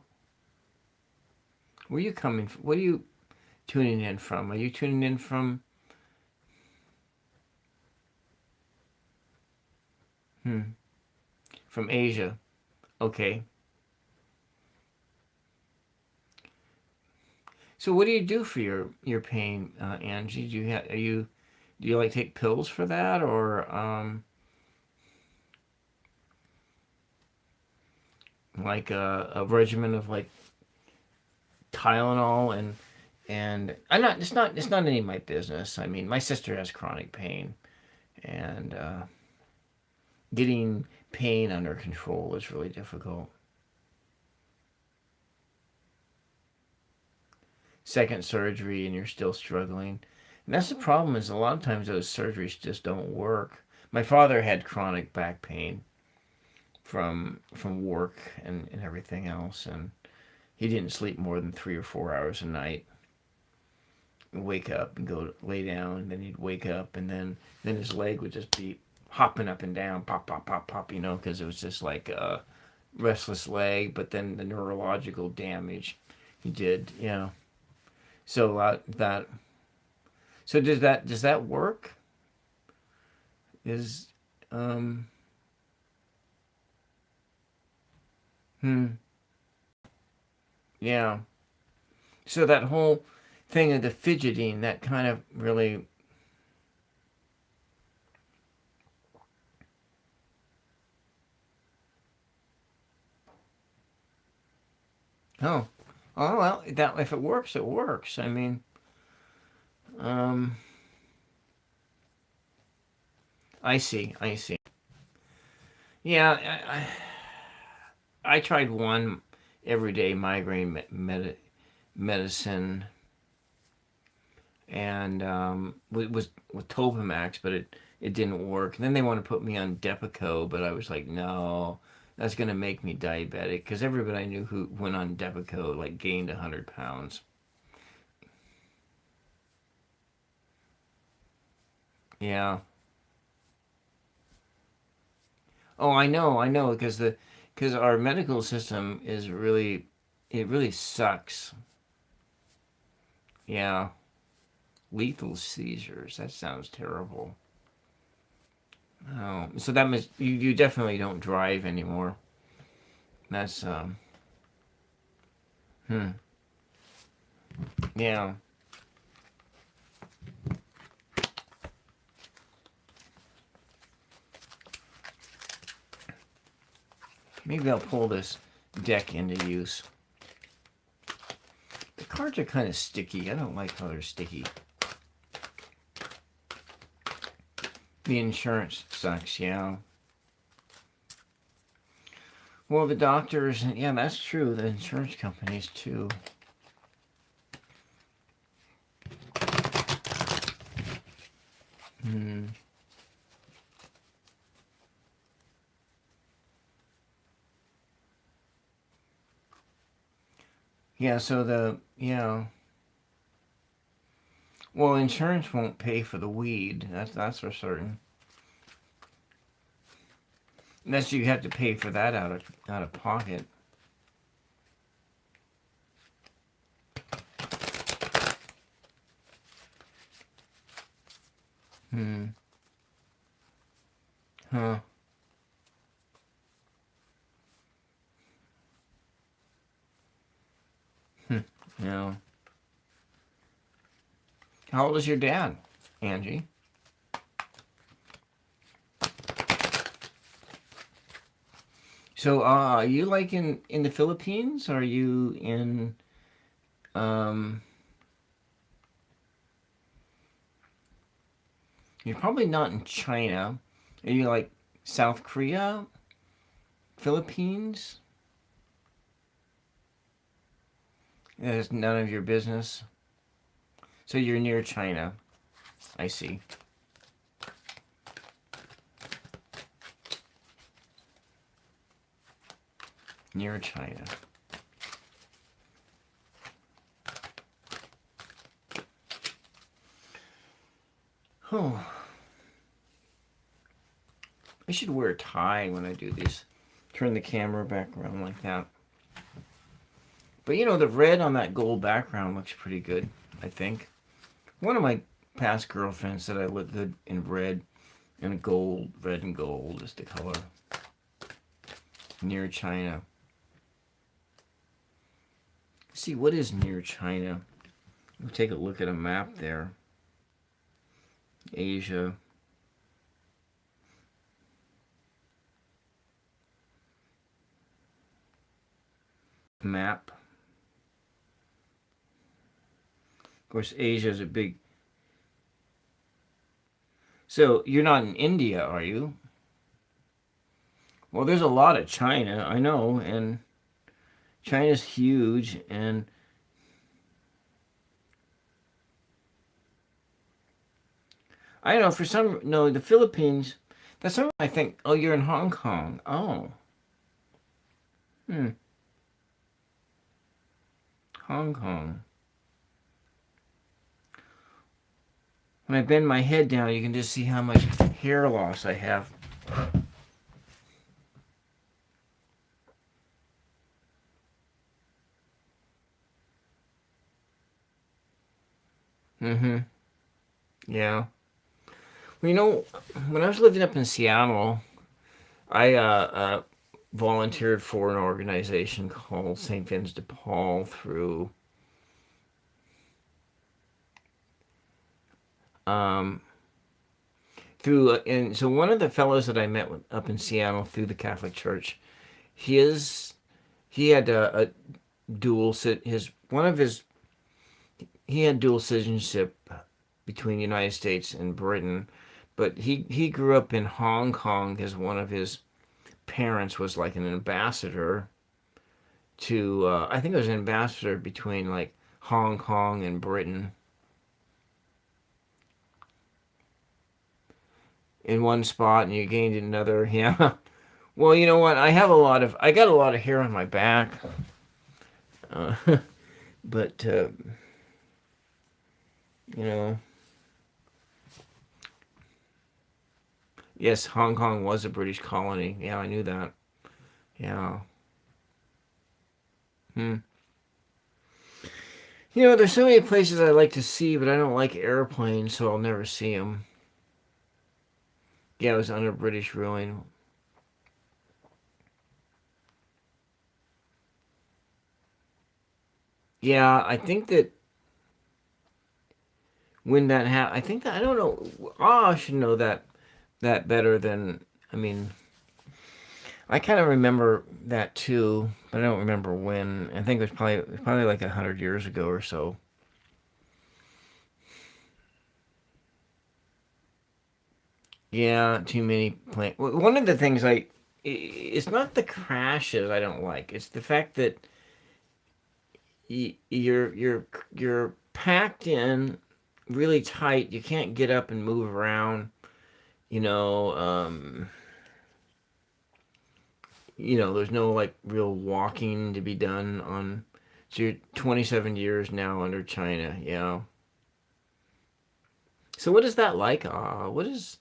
are you coming from? What are you tuning in from? Are you tuning in hmm, from Asia? Okay. So what do you do for your pain, Angie? Do you like take pills for that or like a regimen of like Tylenol and I'm not it's not any of my business. I mean, my sister has chronic pain and getting pain under control is really difficult. Second surgery and you're still struggling. And that's the problem is a lot of times those surgeries just don't work. My father had chronic back pain from work and everything else and he didn't sleep more than 3 or 4 hours a night. Wake up and go lay down, and then he'd wake up, and then his leg would just be hopping up and down, pop, pop, pop, pop, because it was just like a restless leg. But then the neurological damage he did, So that so does that work? Is um hmm yeah. So that whole thing of the fidgeting that kind of really oh oh well that if it works it works. I mean um I see. Yeah, I tried one everyday migraine medicine and was with Topamax, but it didn't work. And then they want to put me on Depakote, but I was like, no, that's gonna make me diabetic because everybody I knew who went on Depakote like gained 100 pounds. Yeah. Oh, I know, because our medical system is really it really sucks. Yeah. Lethal seizures. That sounds terrible. Oh, so that means you definitely don't drive anymore. That's hmm. Yeah. Maybe I'll pull this deck into use. The cards are kind of sticky. I don't like how they're sticky. The insurance sucks, yeah. Well, the doctors, yeah, that's true. The insurance companies too. Hmm. Yeah, so well, insurance won't pay for the weed. That's for certain. Unless you have to pay for that out of pocket. Hmm. Huh. Hmm. No. How old is your dad, Angie? So, are you like in the Philippines? Or are you in um? You're probably not in China. Are you like South Korea, Philippines? That's none of your business. So you're near China. I see. Near China. Oh, I should wear a tie when I do this. Turn the camera back around like that. But the red on that gold background looks pretty good, I think. One of my past girlfriends said I look good in red and gold. Red and gold is the color. Near China. Let's see, what is near China? We'll take a look at a map there. Asia. Map. Of course, Asia is a big. So you're not in India, are you? Well, there's a lot of China, I know, and China's huge, and I don't know, for some, no, the Philippines, that's something I think, oh, you're in Hong Kong. Oh, hmm, Hong Kong. When I bend my head down, you can just see how much hair loss I have. Mm-hmm. Yeah. Well, when I was living up in Seattle, I volunteered for an organization called St. Vince de Paul um, and so one of the fellows that I met up in Seattle through the Catholic Church, his he had a dual cit his one of his he had dual citizenship between the United States and Britain, but he grew up in Hong Kong because one of his parents was like an ambassador to I think it was an ambassador between like Hong Kong and Britain in one spot, and you gained another. Yeah. Well, you know what? I got a lot of hair on my back, uh, but you know, yes, Hong Kong was a British colony. Yeah, I knew that. Yeah. Hmm. There's so many places I like to see, but I don't like airplanes, so I'll never see them. Yeah, it was under British ruling. Yeah, I think that when that happened, I think that I don't know. Oh, I should know that better than. I mean, I kind of remember that too, but I don't remember when. I think it was probably like 100 years ago or so. Yeah, too many planes. One of the things it's not the crashes I don't like. It's the fact that you're packed in really tight. You can't get up and move around. You know, um, there's no like real walking to be done on. So you're 27 years now under China. Yeah. So what is that like? What is?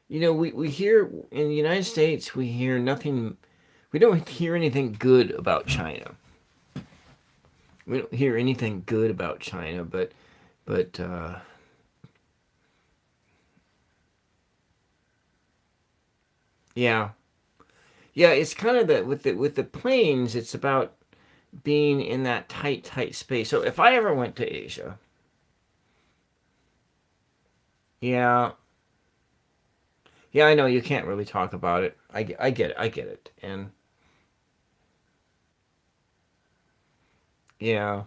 We hear in the United States, we hear nothing, we don't hear anything good about China. We don't hear anything good about China, but yeah, yeah. It's kind of the with the planes. It's about being in that tight space. So if I ever went to Asia, yeah, yeah, I know you can't really talk about it. I get it, I get it, and yeah,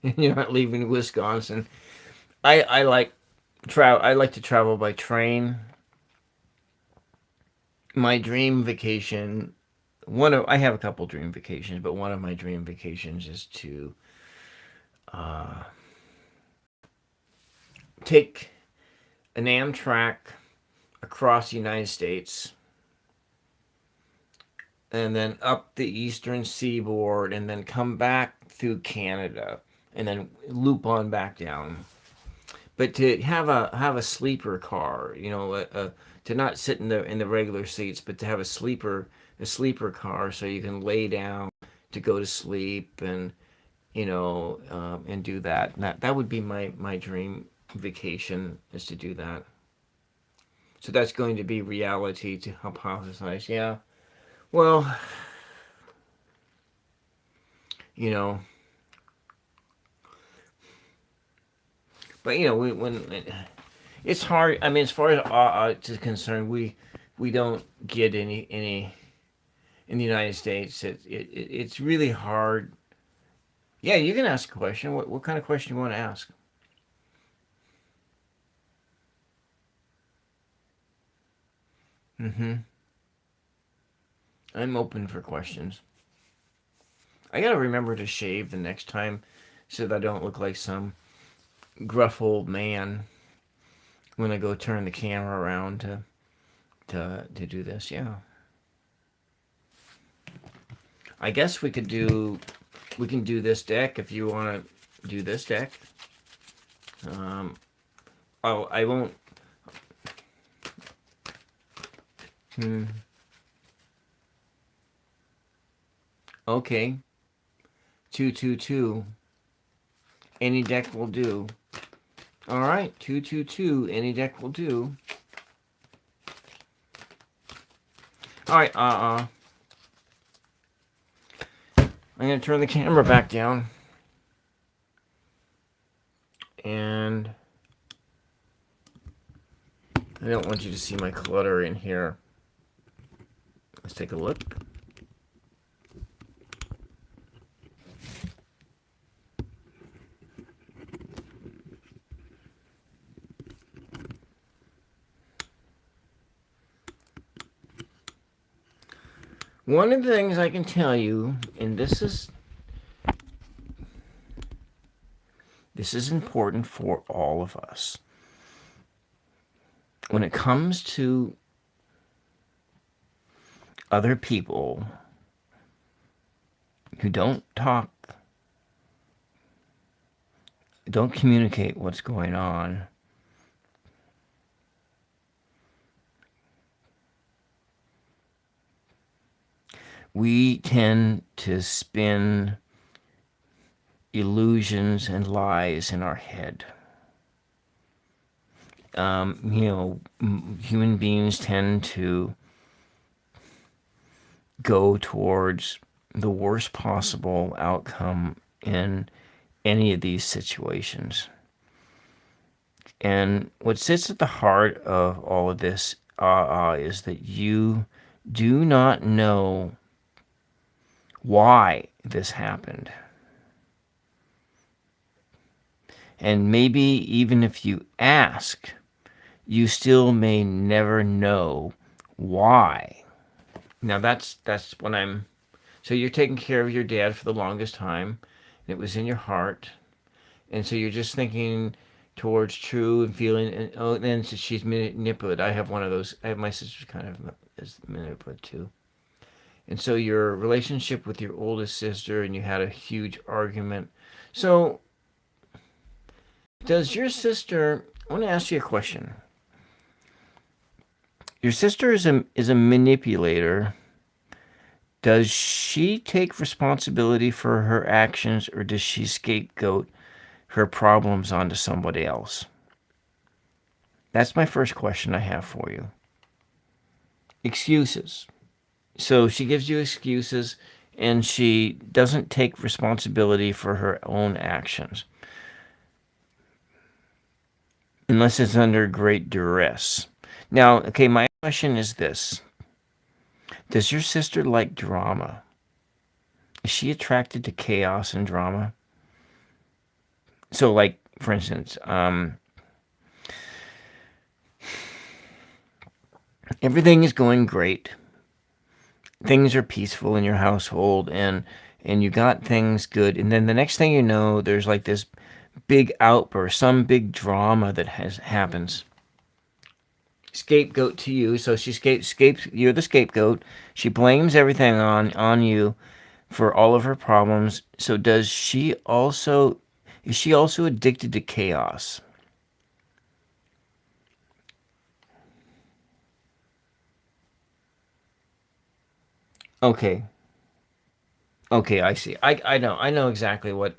you're not leaving Wisconsin. I like travel. I like to travel by train. My dream vacation, one of I have a couple dream vacations, but one of my dream vacations is to uh, take an Amtrak across the United States and then up the eastern seaboard and then come back through Canada and then loop on back down. But to have a sleeper car, to not sit in the regular seats, but to have a sleeper car so you can lay down to go to sleep and do that. And that would be my dream vacation is to do that. So that's going to be reality to hypothesize. Yeah. Well, you know, but when it's hard. I mean, as far as is concerned, we don't get any in the United States. It's really hard. Yeah, you can ask a question. What kind of question you want to ask? Mm-hmm. I'm open for questions. I gotta remember to shave the next time so that I don't look like some gruff old man when I go turn the camera around to do this. Yeah, I guess we can do this deck if you want to do this deck. Um, I won't. Hmm, okay, 222. Any deck will do. All right, 222. Any deck will do. All right. I'm gonna turn the camera back down and I don't want you to see my clutter in here. Let's take a look. One of the things I can tell you, and this is important for all of us. When it comes to other people who don't communicate what's going on, we tend to spin illusions and lies in our head. Human beings tend to go towards the worst possible outcome in any of these situations. And what sits at the heart of all of this is that you do not know why this happened. And maybe even if you ask, you still may never know why. Now that's when I'm so you're taking care of your dad for the longest time. And it was in your heart. And so you're just thinking towards true and feeling and then she's manipulative. I have one of those. I have my sister's kind of is manipulative too. And so your relationship with your oldest sister and you had a huge argument. So does your sister I want to ask you a question. Your sister is a manipulator. Does she take responsibility for her actions, or does she scapegoat her problems onto somebody else? That's my first question I have for you. Excuses. So she gives you excuses and she doesn't take responsibility for her own actions unless it's under great duress. Now, okay, my question is this. Does your sister like drama? Is she attracted to chaos and drama? So, like, for instance, everything is going great. Things are peaceful in your household, and you got things good. And then the next thing you know, there's like this big outburst, some big drama that happens. Scapegoat to you. So she scapes. You're the scapegoat. She blames everything on you for all of her problems. So does she also? Is she also addicted to chaos? Okay. Okay, I see. I know exactly what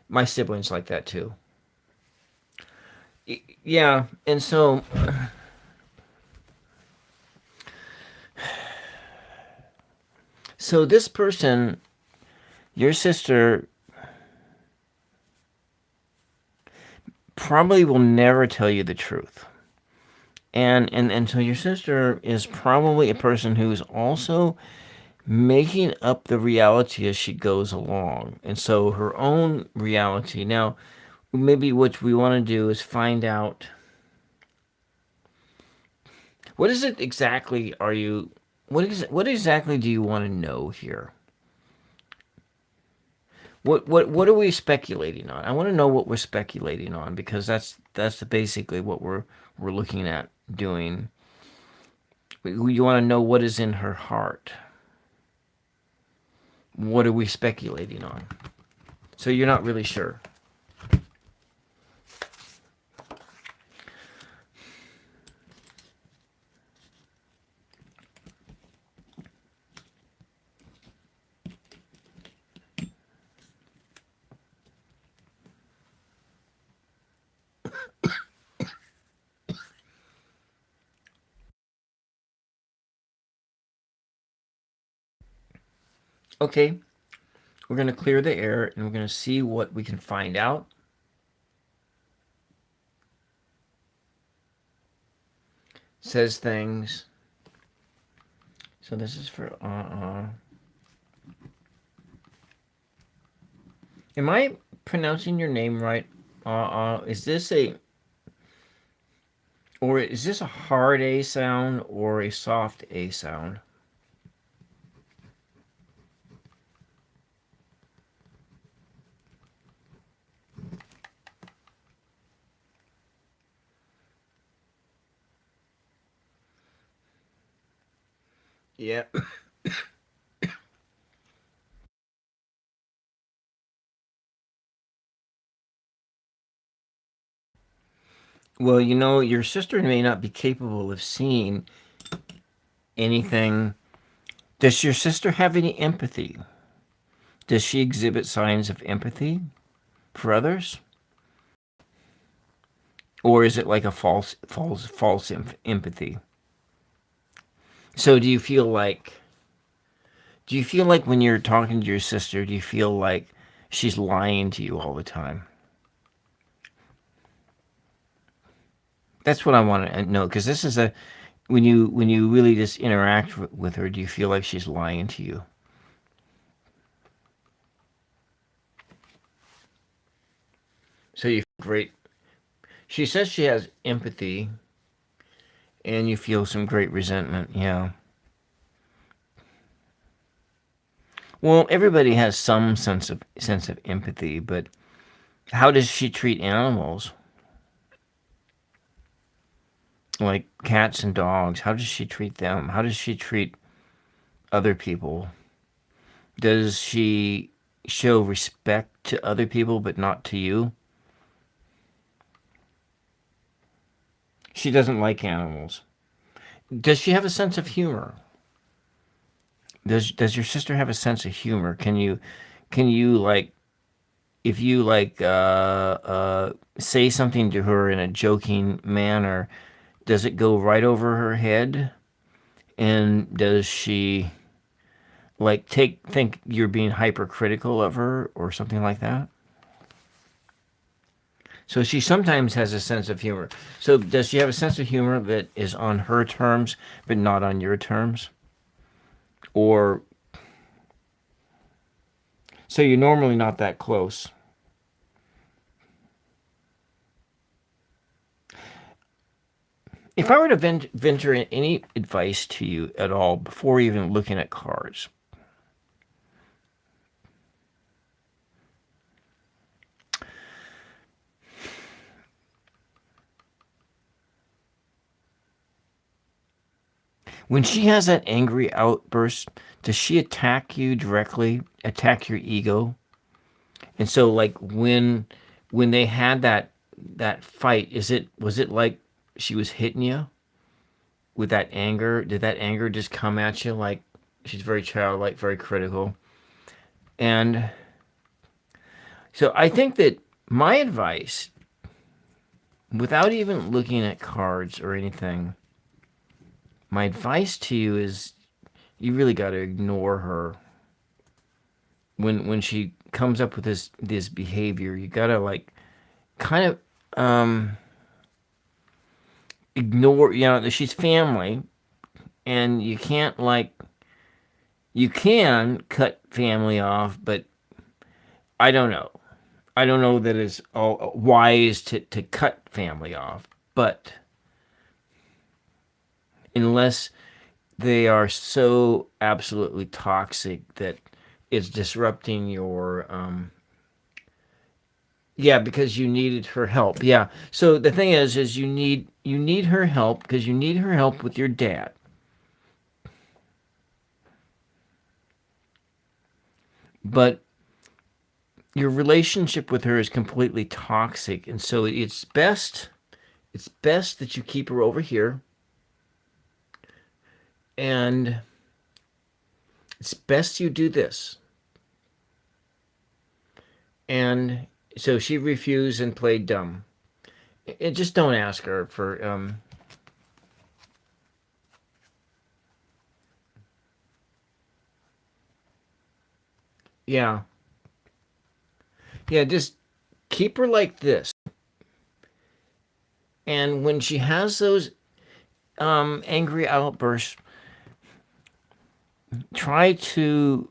my siblings like that too. Yeah, and so this person, your sister, probably will never tell you the truth. And so your sister is probably a person who is also making up the reality as she goes along. And so her own reality. Now, maybe what we want to do is find out what is it exactly are you what exactly do you want to know here? What are we speculating on? I want to know what we're speculating on because that's basically what we're looking at doing. You want to know what is in her heart. What are we speculating on? So you're not really sure. Okay, we're going to clear the air and we're going to see what we can find out. Says things. So this is for Am I pronouncing your name right? Is this a hard A sound or a soft A sound? Yeah. Well, your sister may not be capable of seeing anything. Does your sister have any empathy? Does she exhibit signs of empathy for others? Or is it like a false empathy? So do you feel like when you're talking to your sister, do you feel like she's lying to you all the time? That's what I want to know because this is a when you really just interact with her, do you feel like she's lying to you? So you feel great. She says she has empathy, and you feel some great resentment. Yeah. Well, everybody has some sense of empathy, but how does she treat animals like cats and dogs? How does she treat them? How does she treat other people? Does she show respect to other people but not to you? She doesn't like animals. Does she have a sense of humor? Does your sister have a sense of humor? Can you like, if you like say something to her in a joking manner, does it go right over her head? And does she like think you're being hypercritical of her or something like that? So she sometimes has a sense of humor. So does she have a sense of humor that is on her terms but not on your terms? Or so you're normally not that close. If I were to venture in any advice to you at all before even looking at cards, when she has that angry outburst, does she attack you directly, attack your ego? And so like when they had that fight, was it like she was hitting you with that anger? Did that anger just come at you like she's very childlike, very critical? And so I think that my advice, without even looking at cards or anything, my advice to you is you really got to ignore her when she comes up with this behavior. You got to like kind of ignore, she's family, and you can't like, you can cut family off, but I don't know. I don't know that it's all wise to cut family off, but unless they are so absolutely toxic that it's disrupting your yeah, because you needed her help. Yeah. So the thing is you need her help because you need her help with your dad. But your relationship with her is completely toxic, and so it's best that you keep her over here, and it's best you do this. And so she refused and played dumb. Just don't ask her for yeah. Yeah, just keep her like this. And when she has those angry outbursts, try to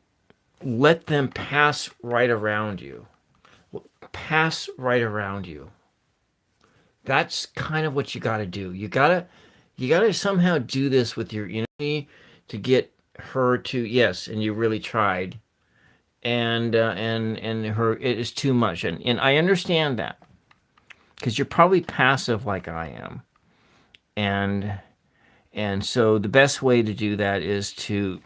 let them pass right around you. Pass right around you. That's kind of what you got to do. You got to somehow do this with your enemy to get her to, yes, and you really tried. And her, it is too much, and I understand that because you're probably passive like I am. And so the best way to do that is to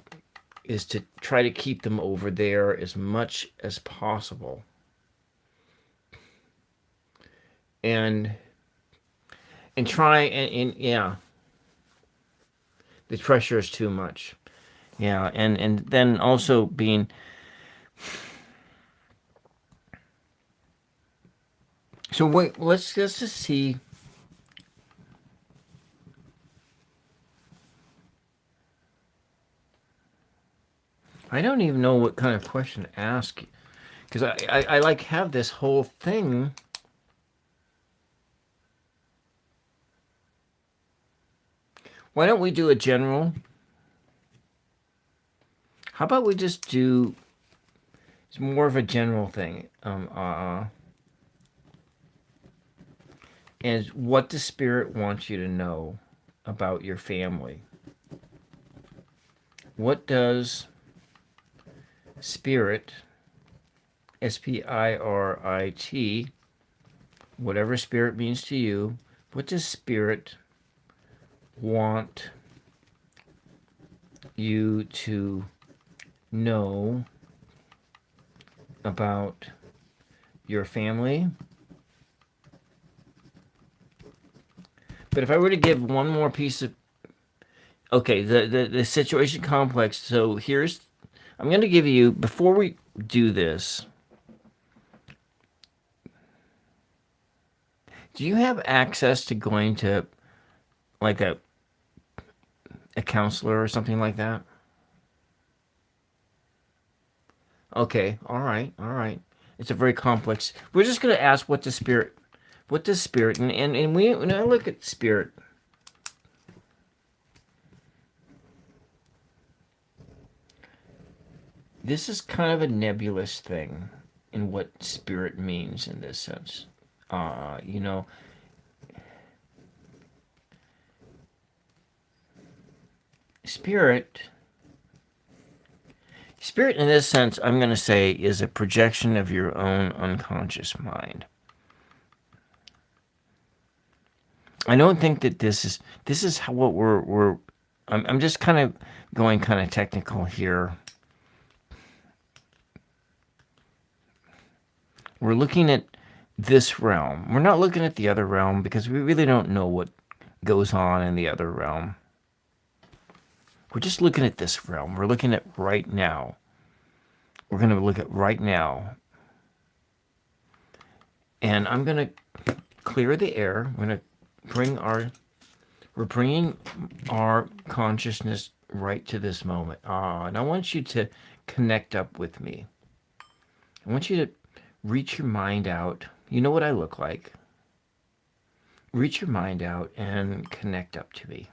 try to keep them over there as much as possible. And try, and yeah, the pressure is too much. Yeah, and then also being, so wait, let's just see. I don't even know what kind of question to ask, because I like have this whole thing. Why don't we do a general? How about we just do, it's more of a general thing. And what does spirit want you to know about your family? What does spirit, Spirit, whatever spirit means to you, what does spirit want you to know about your family? But if I were to give one more piece of Okay, the situation complex. So here's, I'm going to give you, before we do this, do you have access to going to like a counselor or something like that? Okay, all right, all right. It's a very complex. We're just going to ask what does spirit, and when I look at spirit, this is kind of a nebulous thing in what spirit means in this sense. You know, spirit, spirit in this sense, I'm going to say, is a projection of your own unconscious mind. I don't think that this is how what we're I'm just kind of going kind of technical here. We're looking at this realm. We're not looking at the other realm because we really don't know what goes on in the other realm. We're just looking at this realm. We're looking at right now. We're going to look at right now. And I'm going to clear the air. We're going to we're bringing our consciousness right to this moment. And I want you to connect up with me. I want you to reach your mind out. You know what I look like. Reach your mind out and connect up to me.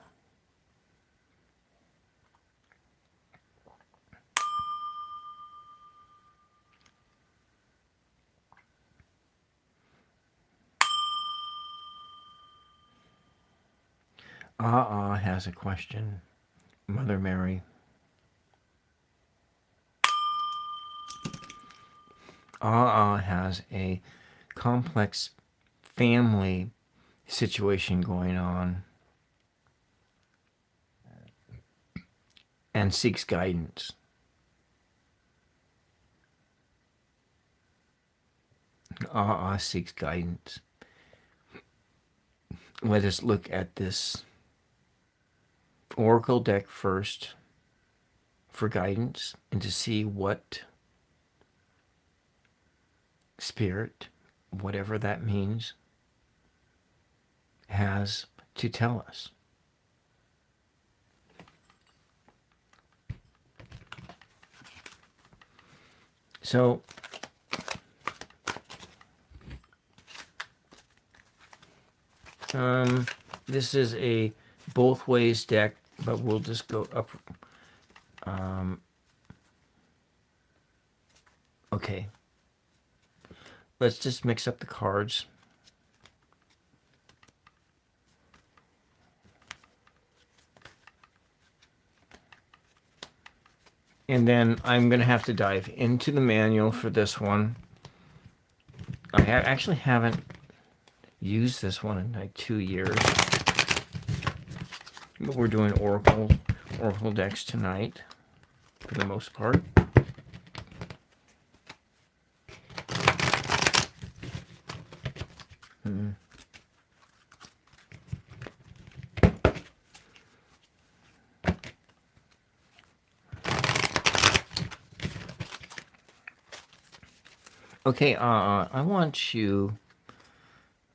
Has a question. Mother Mary. Has a complex family situation going on and seeks guidance. Seeks guidance. Let us look at this oracle deck first for guidance and to see what spirit, whatever that means, has to tell us. So, this is a both ways deck, but we'll just go up. Okay. Let's just mix up the cards. And then I'm going to have to dive into the manual for this one. I actually haven't used this one in like 2 years. But we're doing Oracle decks tonight, for the most part. Okay, I want you.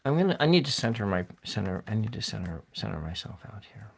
I need to center I need to center myself out here.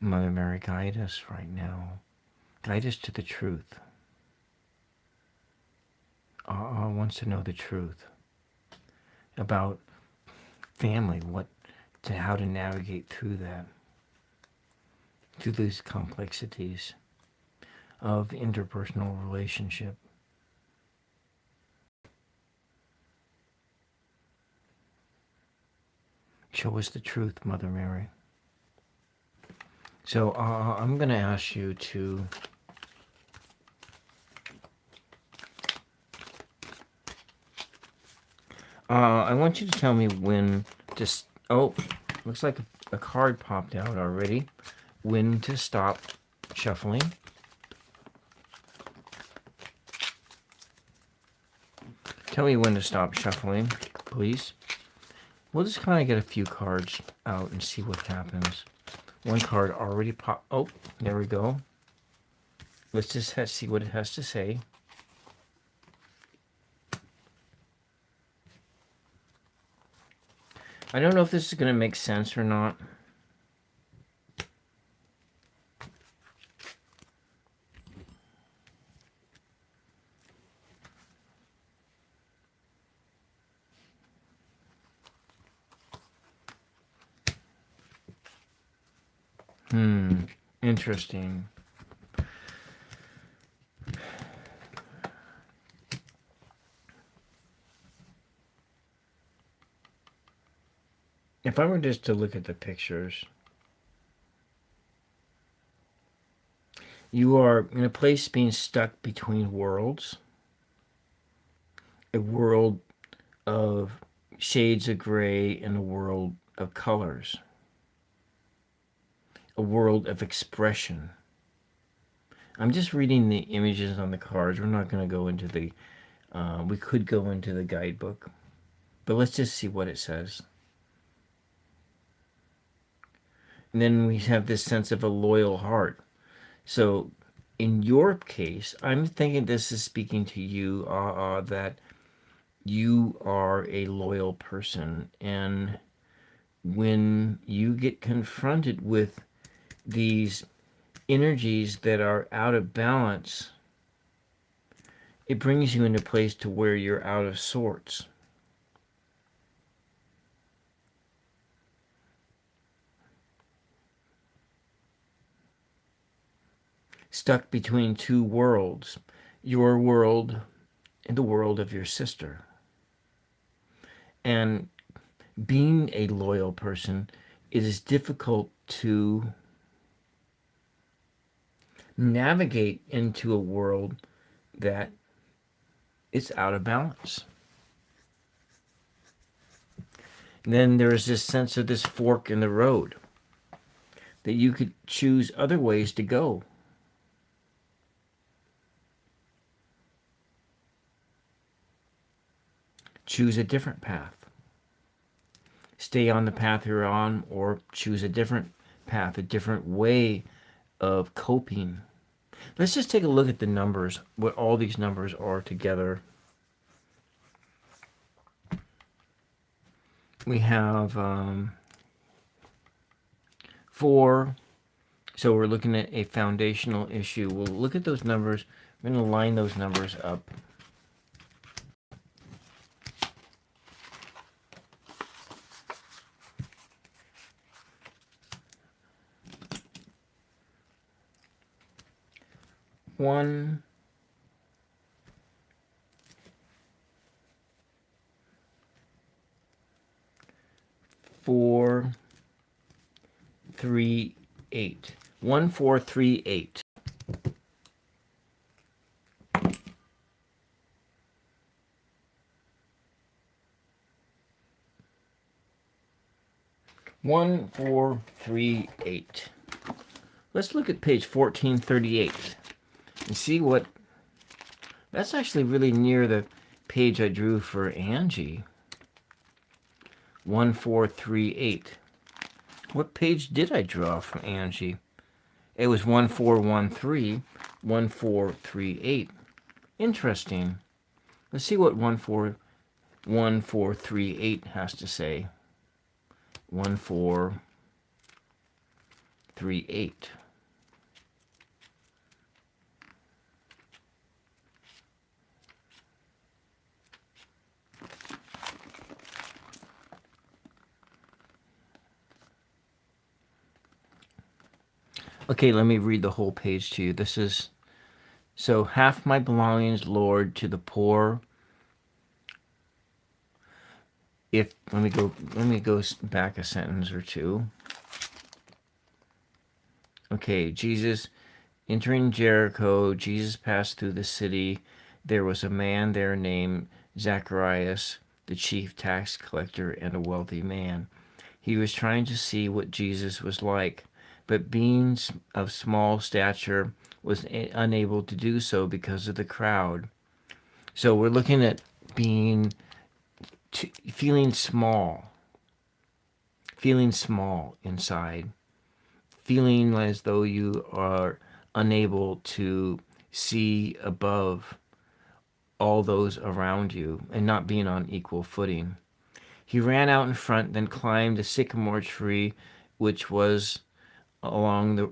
Mother Mary, guide us right now. Guide us to the truth. Wants to know the truth about family, how to navigate through that, through these complexities of interpersonal relationship. Show us the truth, Mother Mary. So I'm going to ask you to I want you to tell me when to. Oh, looks like a card popped out already. When to stop shuffling. Tell me when to stop shuffling, please. We'll just kind of get a few cards out and see what happens. One card already popped. Oh, there we go. Let's just see what it has to say. I don't know if this is going to make sense or not. Interesting. If I were just to look at the pictures, you are in a place being stuck between worlds. A world of shades of gray and a world of colors. A world of expression. I'm just reading the images on the cards. We're not going to go into the, we could go into the guidebook, but let's just see what it says. And then we have this sense of a loyal heart. So in your case, I'm thinking this is speaking to you, that you are a loyal person. And when you get confronted with these energies that are out of balance, it brings you into a place to where you're out of sorts. Stuck between two worlds, your world and the world of your sister. And being a loyal person, it is difficult to navigate into a world that is out of balance. And then there is this sense of this fork in the road, that you could choose other ways to go. Choose a different path. Stay on the path you're on, or choose a different path, a different way of coping. Let's just take a look at the numbers, what all these numbers are together. We have 4. So we're looking at a foundational issue. We'll look at those numbers. We're going to line those numbers up. One, 4, 3, 8. 1, 4, 3, 8. One, 4, 3, 8. Let's look at page 1438 and see what. That's actually really near the page I drew for Angie. 1, 4, 3, 8. What page did I draw for Angie? It was 1, 4, 1, 3, 1, 4, 3, 8. Interesting. Let's see what 1, 4, 1, 4, 3, 8 has to say. 1, 4, 3, 8. Okay, let me read the whole page to you. This is, so half my belongings, Lord, to the poor. If, let me go back a sentence or two. Okay, Jesus entering Jericho, Jesus passed through the city. There was a man there named Zacharias. the chief tax collector and a wealthy man. He was trying to see what Jesus was like, but being of small stature was unable to do so because of the crowd. So we're looking at feeling small inside, feeling as though you are unable to see above all those around you and not being on equal footing. He ran out in front, then climbed a sycamore tree, which was along the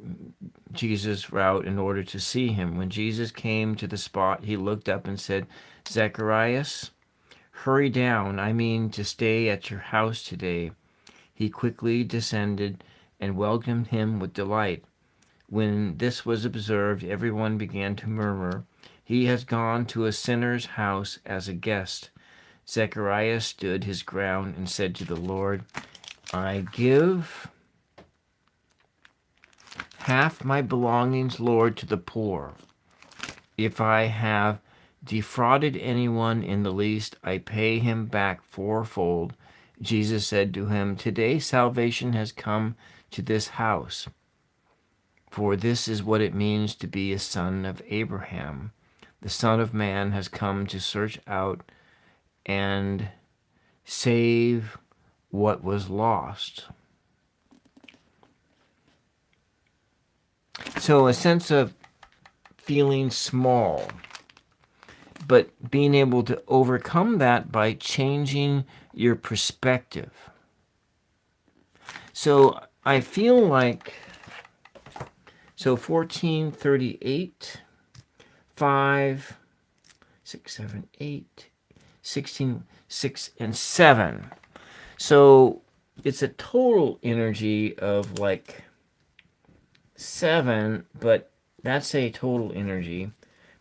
Jesus' route in order to see him. When Jesus came to the spot, he looked up and said, "Zacharias, hurry down. I mean to stay at your house today." He quickly descended and welcomed him with delight. When this was observed, everyone began to murmur, "He has gone to a sinner's house as a guest." Zechariah stood his ground and said to the Lord, "I give half my belongings, Lord, to the poor. If I have defrauded anyone in the least, I pay him back fourfold." Jesus said to him, "Today salvation has come to this house, for this is what it means to be a son of Abraham. The Son of Man has come to search out and save what was lost." So a sense of feeling small, but being able to overcome that by changing your perspective. So I feel like, 14:38, 5, 6, 7, 8, 16, 6, and 7. So it's a total energy of like 7, but that's a total energy.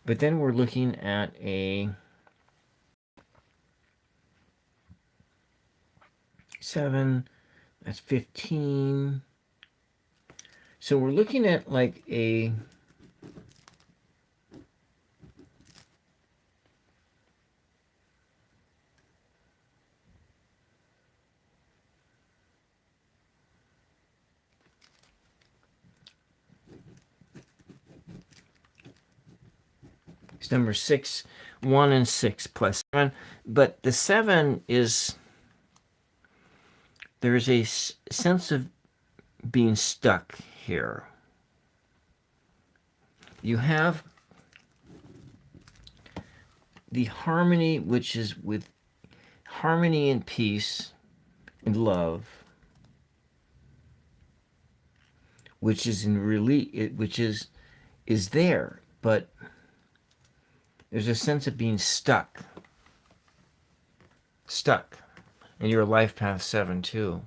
But then we're looking at a 7, that's 15. So we're looking at like a it's number 6, 1 and 6 plus 7. But the 7 is, there's a sense of being stuck here. You have the harmony, which is with harmony and peace and love, which is which is there, but there's a sense of being stuck, and you're a life path 7 too.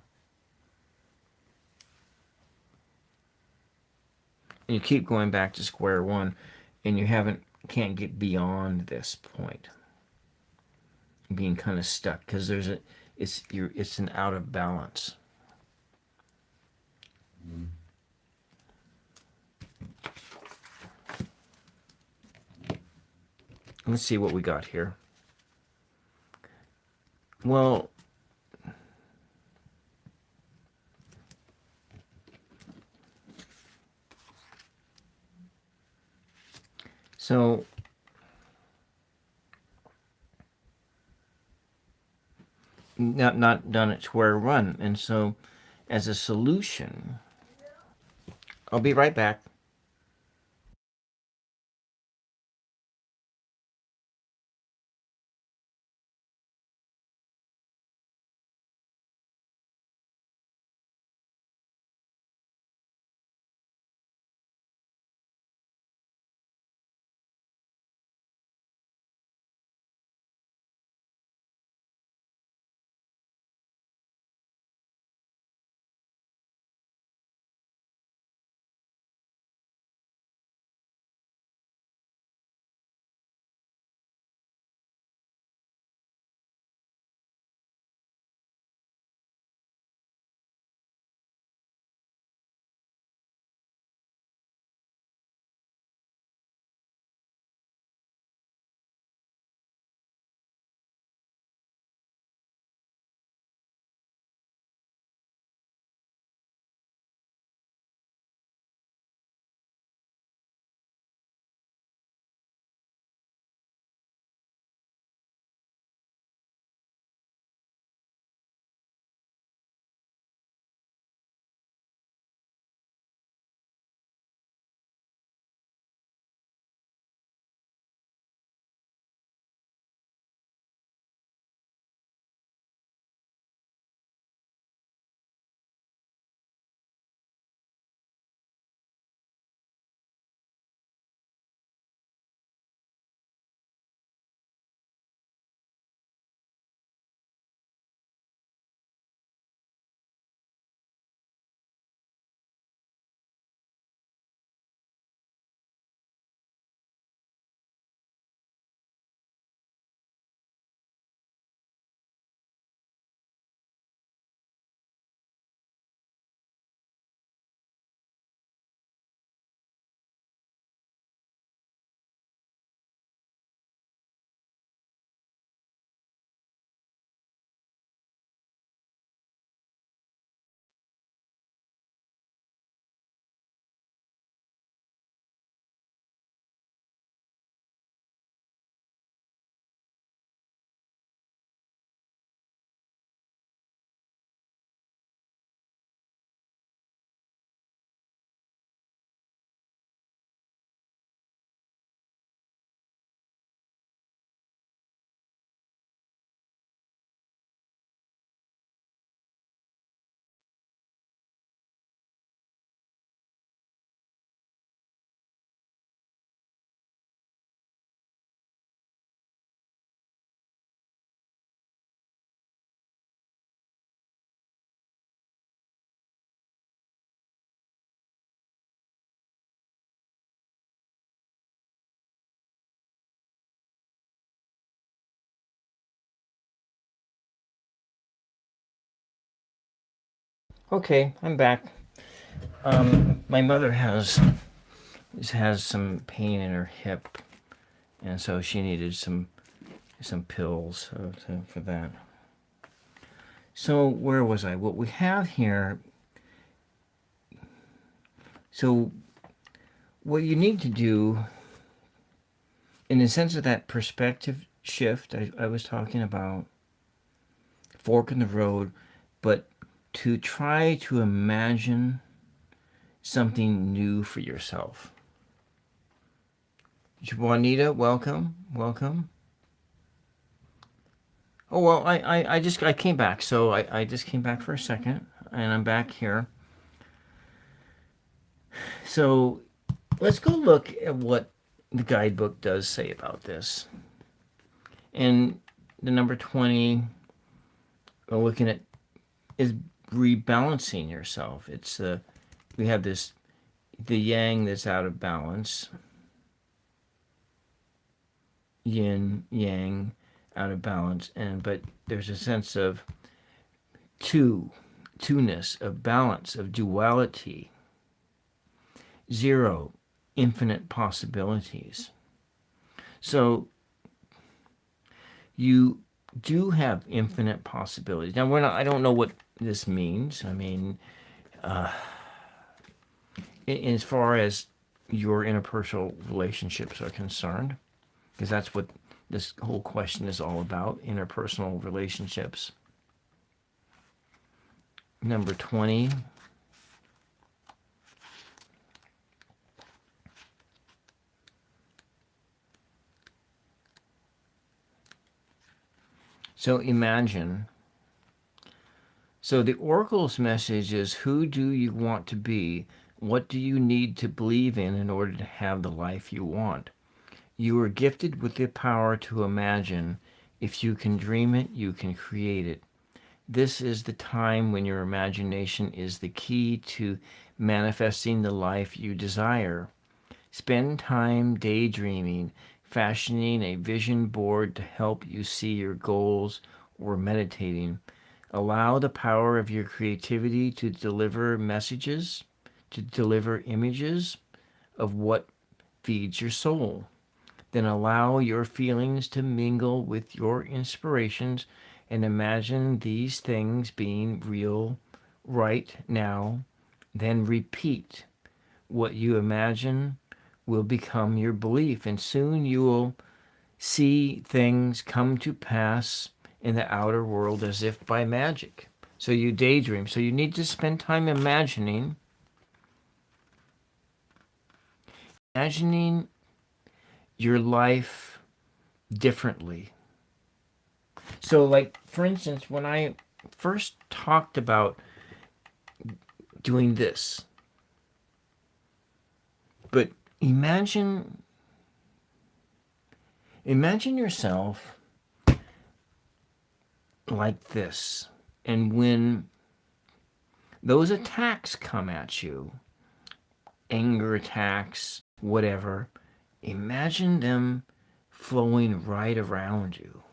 And you keep going back to square one, and you can't get beyond this point, being kind of stuck, because it's an out of balance. Let's see what we got here. Well, so not done at square one, and so as a solution, I'll be right back. Okay, I'm back. My mother has some pain in her hip, and so she needed some pills for that. So where was I? What we have here. So what you need to do, in the sense of that perspective shift I was talking about, fork in the road, but to try to imagine something new for yourself. Juanita, welcome, welcome. Oh well, I came back, so I just came back for a second, and I'm back here. So let's go look at what the guidebook does say about this. And the number 20, we're looking at, is rebalancing yourself. It's we have the yang that's out of balance, yin yang out of balance, but there's a sense of two-ness, of balance, of duality, zero, infinite possibilities. So you do have infinite possibilities. Now I don't know what this means. I mean, as far as your interpersonal relationships are concerned, because that's what this whole question is all about, interpersonal relationships. Number 20. So imagine. So the oracle's message is, who do you want to be? What do you need to believe in order to have the life you want? You are gifted with the power to imagine. If you can dream it, you can create it. This is the time when your imagination is the key to manifesting the life you desire. Spend time daydreaming, fashioning a vision board to help you see your goals, or meditating. Allow the power of your creativity to deliver messages, to deliver images of what feeds your soul. Then allow your feelings to mingle with your inspirations and imagine these things being real right now. Then repeat. What you imagine will become your belief, and soon you will see things come to pass in the outer world as if by magic. So you daydream. So you need to spend time imagining your life differently. So, like, for instance, when I first talked about doing this, but imagine yourself like this, and when those attacks come at you, anger attacks, whatever, imagine them flowing right around you.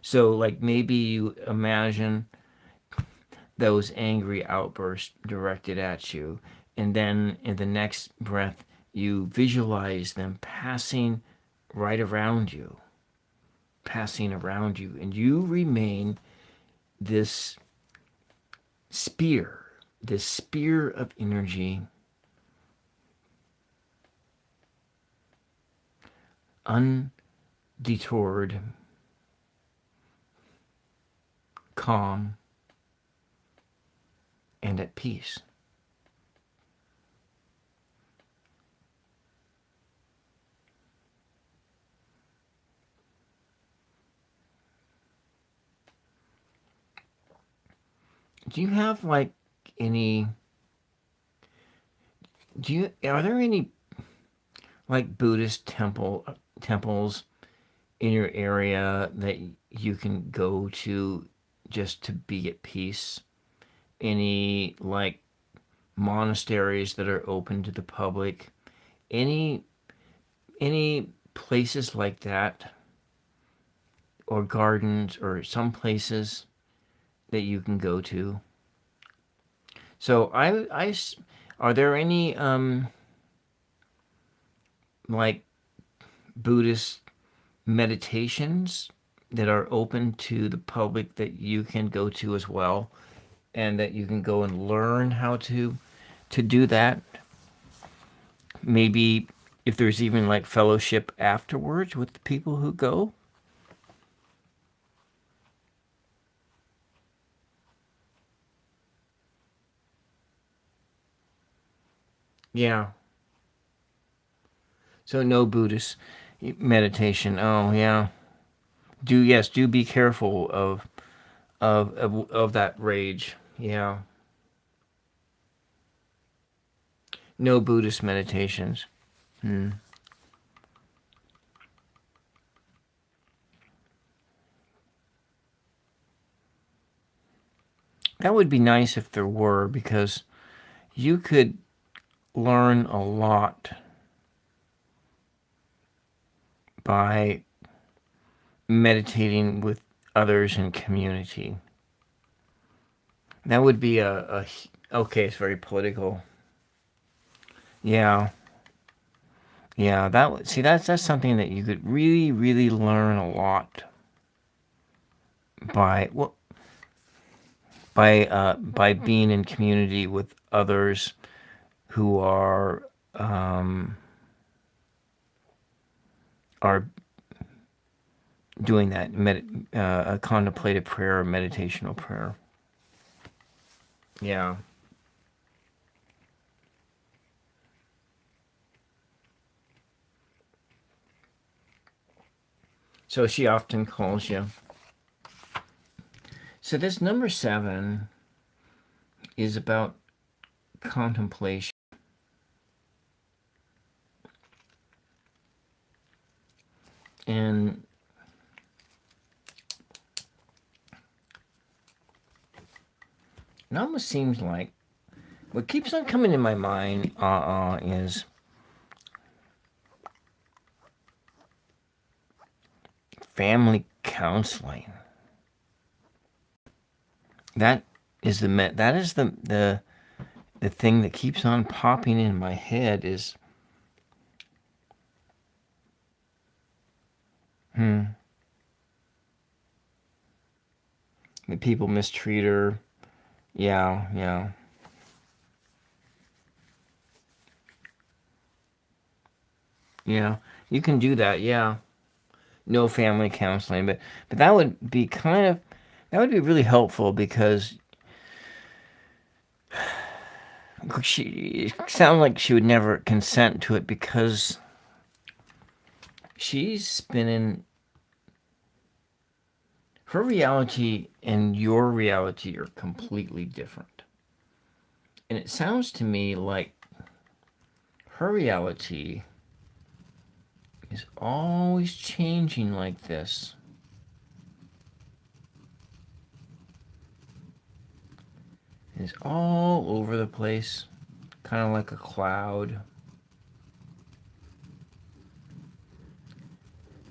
So, like, maybe you imagine those angry outbursts directed at you, and then in the next breath, you visualize them passing right around you, and you remain this spear of energy, undetoured, calm, and at peace. Do you have like any? Are there any like Buddhist temples in your area that you can go to just to be at peace? Any like monasteries that are open to the public? Any places like that, or gardens, or some places that you can go to. So are there any like Buddhist meditations that are open to the public that you can go to as well, and that you can go and learn how to do that? Maybe if there's even like fellowship afterwards with the people who go. Yeah. So no Buddhist meditation. Oh yeah. Do be careful of that rage. Yeah. No Buddhist meditations. Hmm. That would be nice if there were, because you could learn a lot by meditating with others in community. That would be okay, it's very political. Yeah. Yeah, that's something that you could really learn a lot by by being in community with others who are doing that a contemplative prayer or meditational prayer. Yeah. So she often calls you. So this number 7 is about contemplation. And it almost seems like what keeps on coming in my mind is family counseling. That is the thing that keeps on popping in my head is that people mistreat her. Yeah, yeah. Yeah. You can do that, yeah. No family counseling, but that would be that would be really helpful, because she it sounds like she would never consent to it, because she's spinning her reality and your reality are completely different. And it sounds to me like her reality is always changing like this. It's all over the place, kind of like a cloud.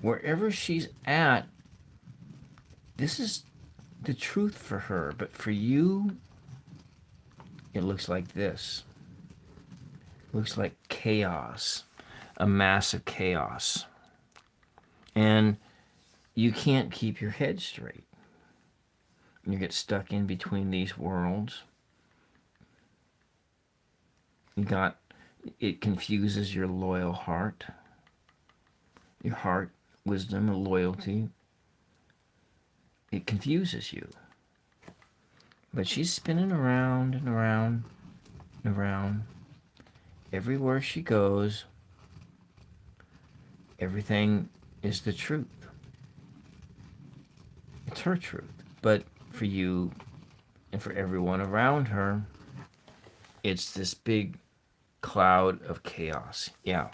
Wherever she's at, this is the truth for her. But for you, it looks like this. It looks like chaos, a massive chaos. And you can't keep your head straight. You get stuck in between these worlds. It confuses your loyal heart. Your heart, wisdom, and loyalty. It confuses you. But she's spinning around and around and around. Everywhere she goes, everything is the truth. It's her truth. But for you and for everyone around her, it's this big cloud of chaos. Yeah.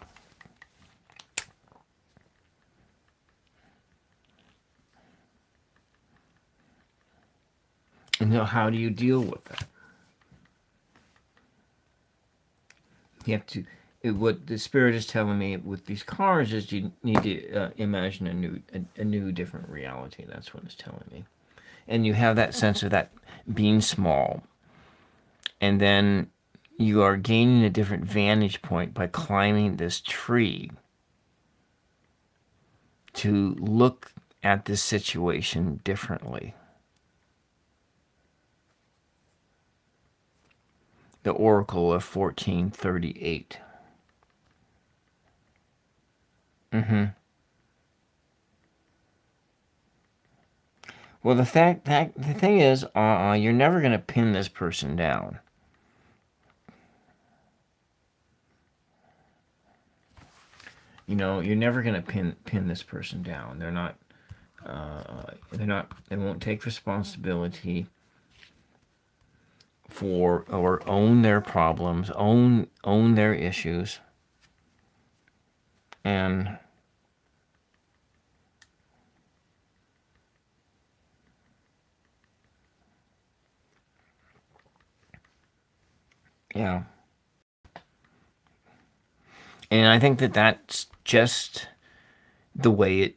And so how do you deal with that? You have to. What the spirit is telling me with these cars is you need to imagine a new, different reality. That's what it's telling me. and you have that sense of that being small, and then you are gaining a different vantage point by climbing this tree to look at this situation differently. The Oracle of 1438. Well, the thing is, you're never going to pin this person down. You know, you're never going to pin this person down. They're not. They won't take responsibility for or own their problems, own their issues, and yeah. And I think that that's just the way it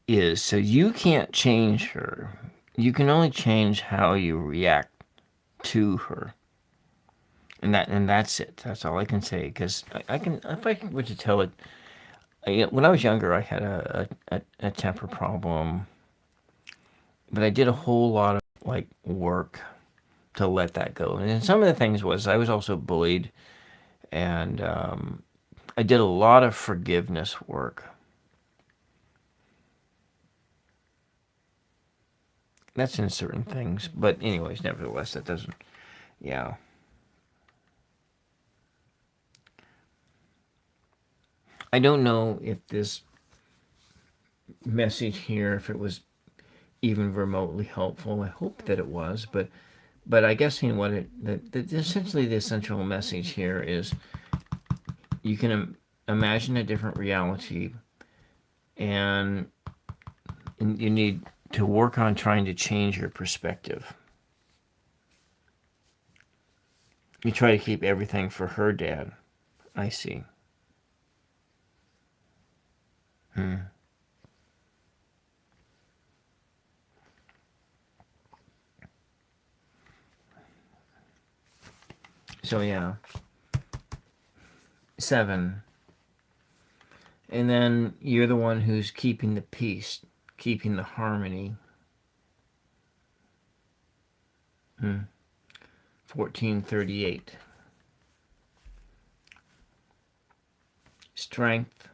is. So you can't change her. You can only change how you react to her. And that's it. That's all I can say. Because I can, if I were to tell it, when I was younger, I had a temper problem, but I did a whole lot of like work to let that go. And some of the things was I was also bullied, and I did a lot of forgiveness work. That's in certain things, but anyways, nevertheless, that doesn't. Yeah. I don't know if this message here, if it was even remotely helpful. I hope that it was, but I guess what essentially the essential message here is you can imagine a different reality, and you need to work on trying to change your perspective. You try to keep everything for her dad. I see. So yeah. 7. And then you're the one who's keeping the peace, keeping the harmony. 1438. Strength.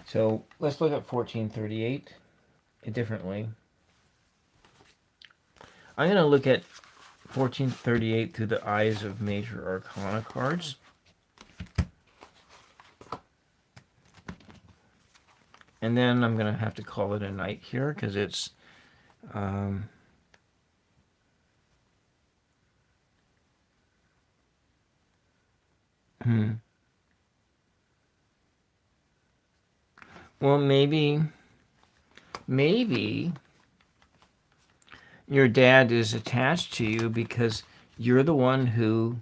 So let's look at 1438 differently. I'm going to look at 1438 through the eyes of Major Arcana cards. And then I'm going to have to call it a night here because it's well, maybe your dad is attached to you because you're the one who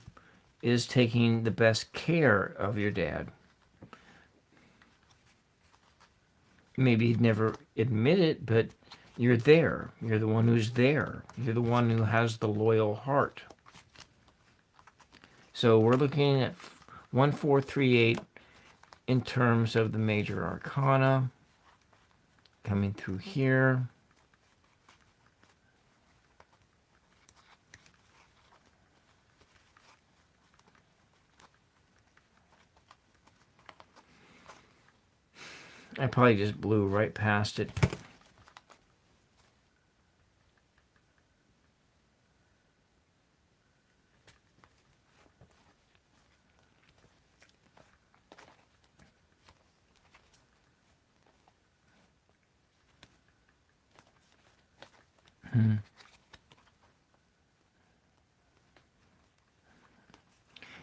is taking the best care of your dad. Maybe he'd never admit it, but you're there. You're the one who's there. You're the one who has the loyal heart. So we're looking at 1438 in terms of the Major Arcana coming through here. I probably just blew right past it.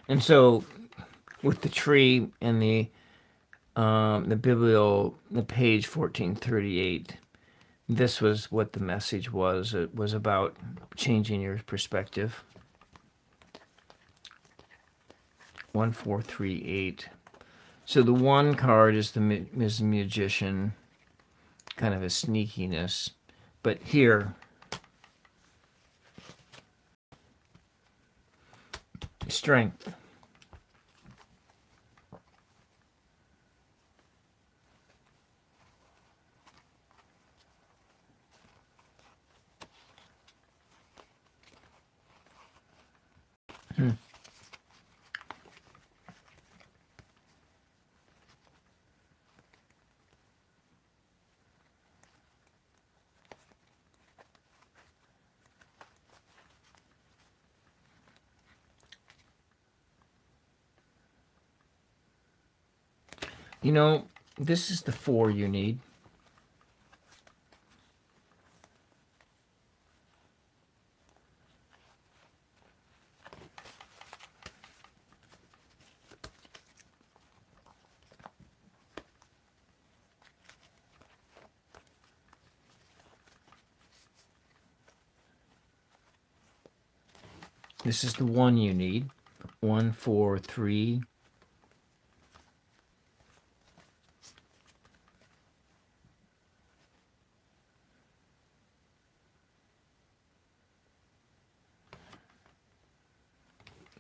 And so, with the tree and the page 1438, this was what the message was. It was about changing your perspective. 1438. So the one card is the magician, kind of a sneakiness. But here, strength. You know, this is the 4 you need. This is the 1 you need. 1, 4, 3.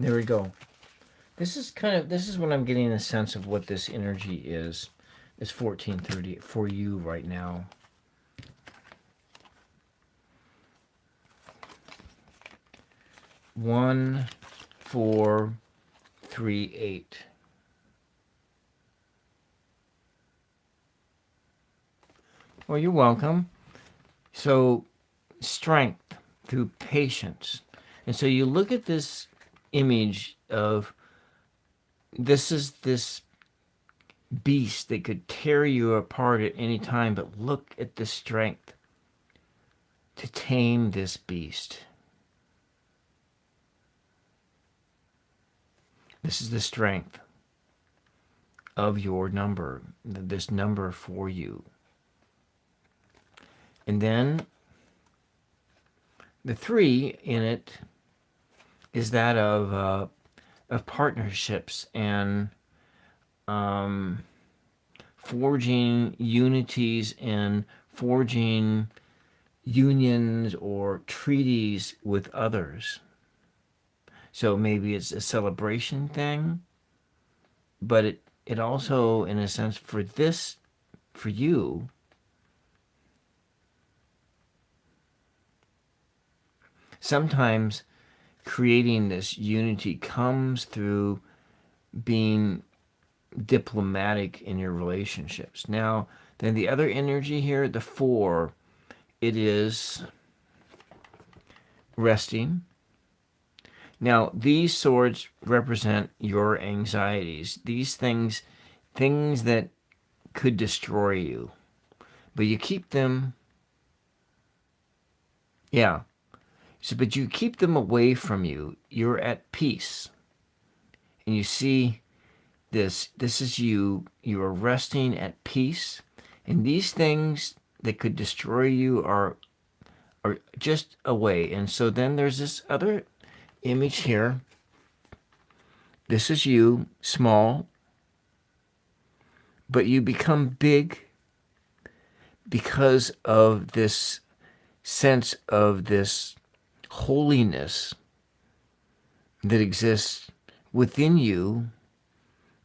There we go. This is when I'm getting a sense of what this energy is. It's 1430 for you right now. One, 4, 3, 8. Well, you're welcome. So, strength through patience. And so you look at this image of this beast that could tear you apart at any time, but look at the strength to tame this beast. This is the strength of your number, this number for you. And then the 3 in it is that of partnerships and forging unities and forging unions or treaties with others. So maybe it's a celebration thing, but it also, in a sense, for you, sometimes creating this unity comes through being diplomatic in your relationships. Now, then the other energy here, the 4, it is resting. Now, these swords represent your anxieties. These things that could destroy you. But you keep them, yeah. So, but you keep them away from you. You're at peace. And you see this is you are resting at peace, and these things that could destroy you are just away. And so then there's this other image here. This is you, small, but you become big because of this sense of this holiness that exists within you,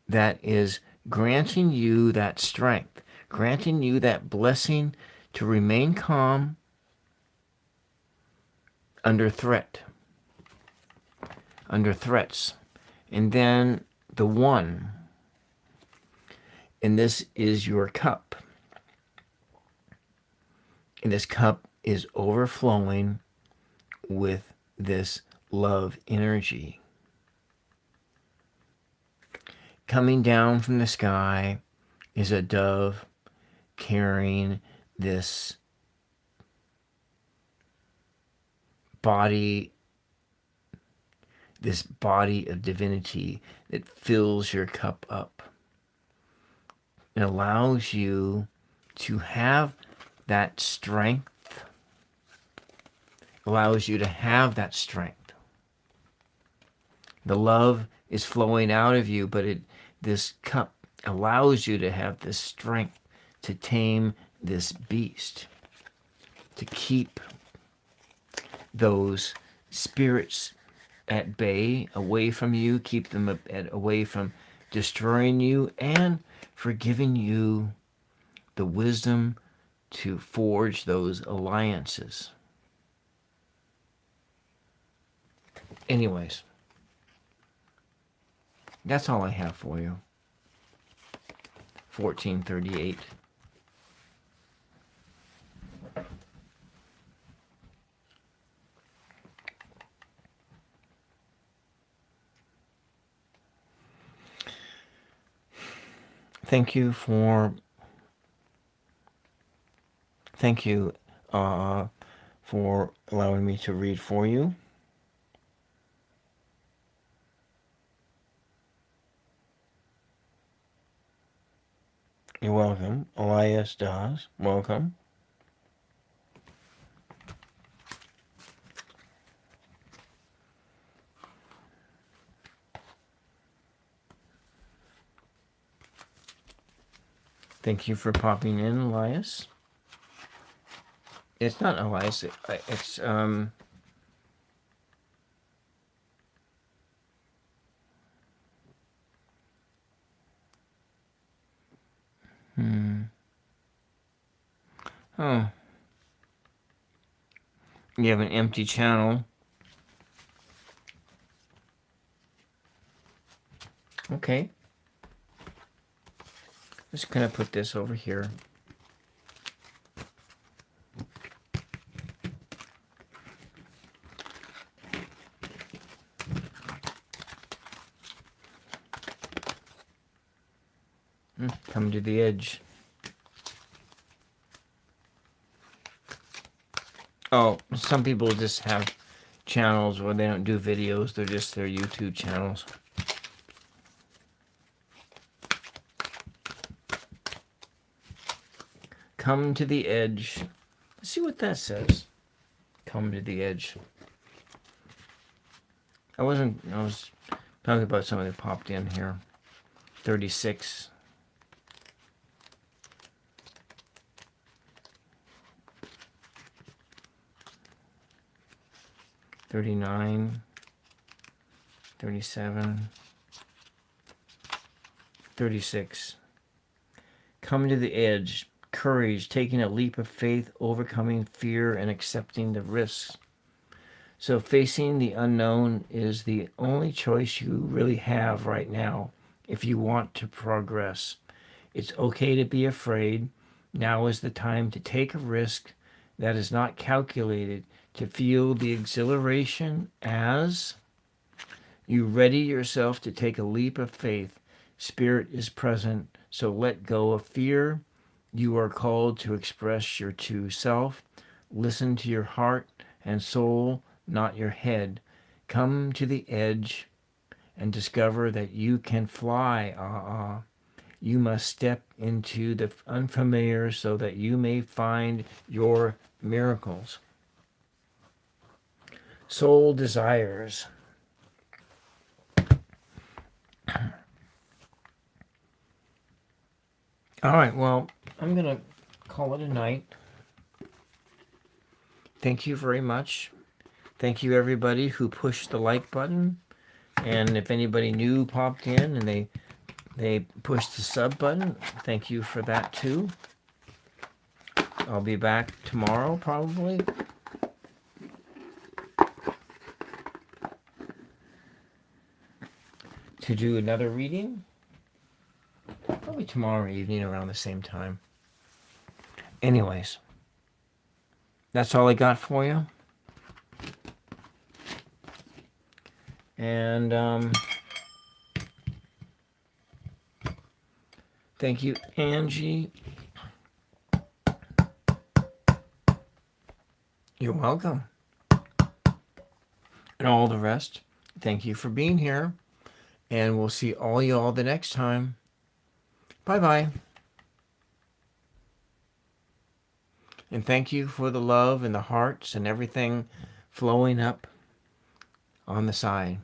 that is granting you that strength, granting you that blessing to remain calm under threats. And then the 1, and this is your cup. And this cup is overflowing with this love energy. Coming down from the sky is a dove carrying this body of divinity that fills your cup up and allows you to have that strength, The love is flowing out of you, but this cup allows you to have this strength to tame this beast, to keep those spirits at bay, away from you, keep them away from destroying you, and for giving you the wisdom to forge those alliances. Anyways, that's all I have for you. 1438. Thank you for allowing me to read for you. You're welcome. Elias Das, welcome. Thank you for popping in, Elias. It's not Elias, it's oh. You have an empty channel. Okay. Just gonna put this over here. Come to the edge. Oh, some people just have channels where they don't do videos. They're just their YouTube channels. Come to the edge. Let's see what that says. Come to the edge. I was talking about somebody that popped in here. 36. $39, $37, $36. Coming to the edge, courage, taking a leap of faith, overcoming fear, and accepting the risks. So facing the unknown is the only choice you really have right now if you want to progress. It's okay to be afraid. Now is the time to take a risk that is not calculated, to feel the exhilaration as you ready yourself to take a leap of faith. Spirit is present, so let go of fear. You are called to express your true self. Listen to your heart and soul, not your head. Come to the edge and discover that you can fly. You must step into the unfamiliar so that you may find your miracles. Soul desires. All right, well, I'm going to call it a night. Thank you very much. Thank you, everybody who pushed the like button. And if anybody new popped in and they pushed the sub button, thank you for that too. I'll be back tomorrow, probably. To do another reading. Probably tomorrow evening around the same time. Anyways, that's all I got for you. And thank you, Angie. You're welcome. And all the rest, thank you for being here. And we'll see all y'all the next time. Bye-bye. And thank you for the love and the hearts and everything flowing up on the side.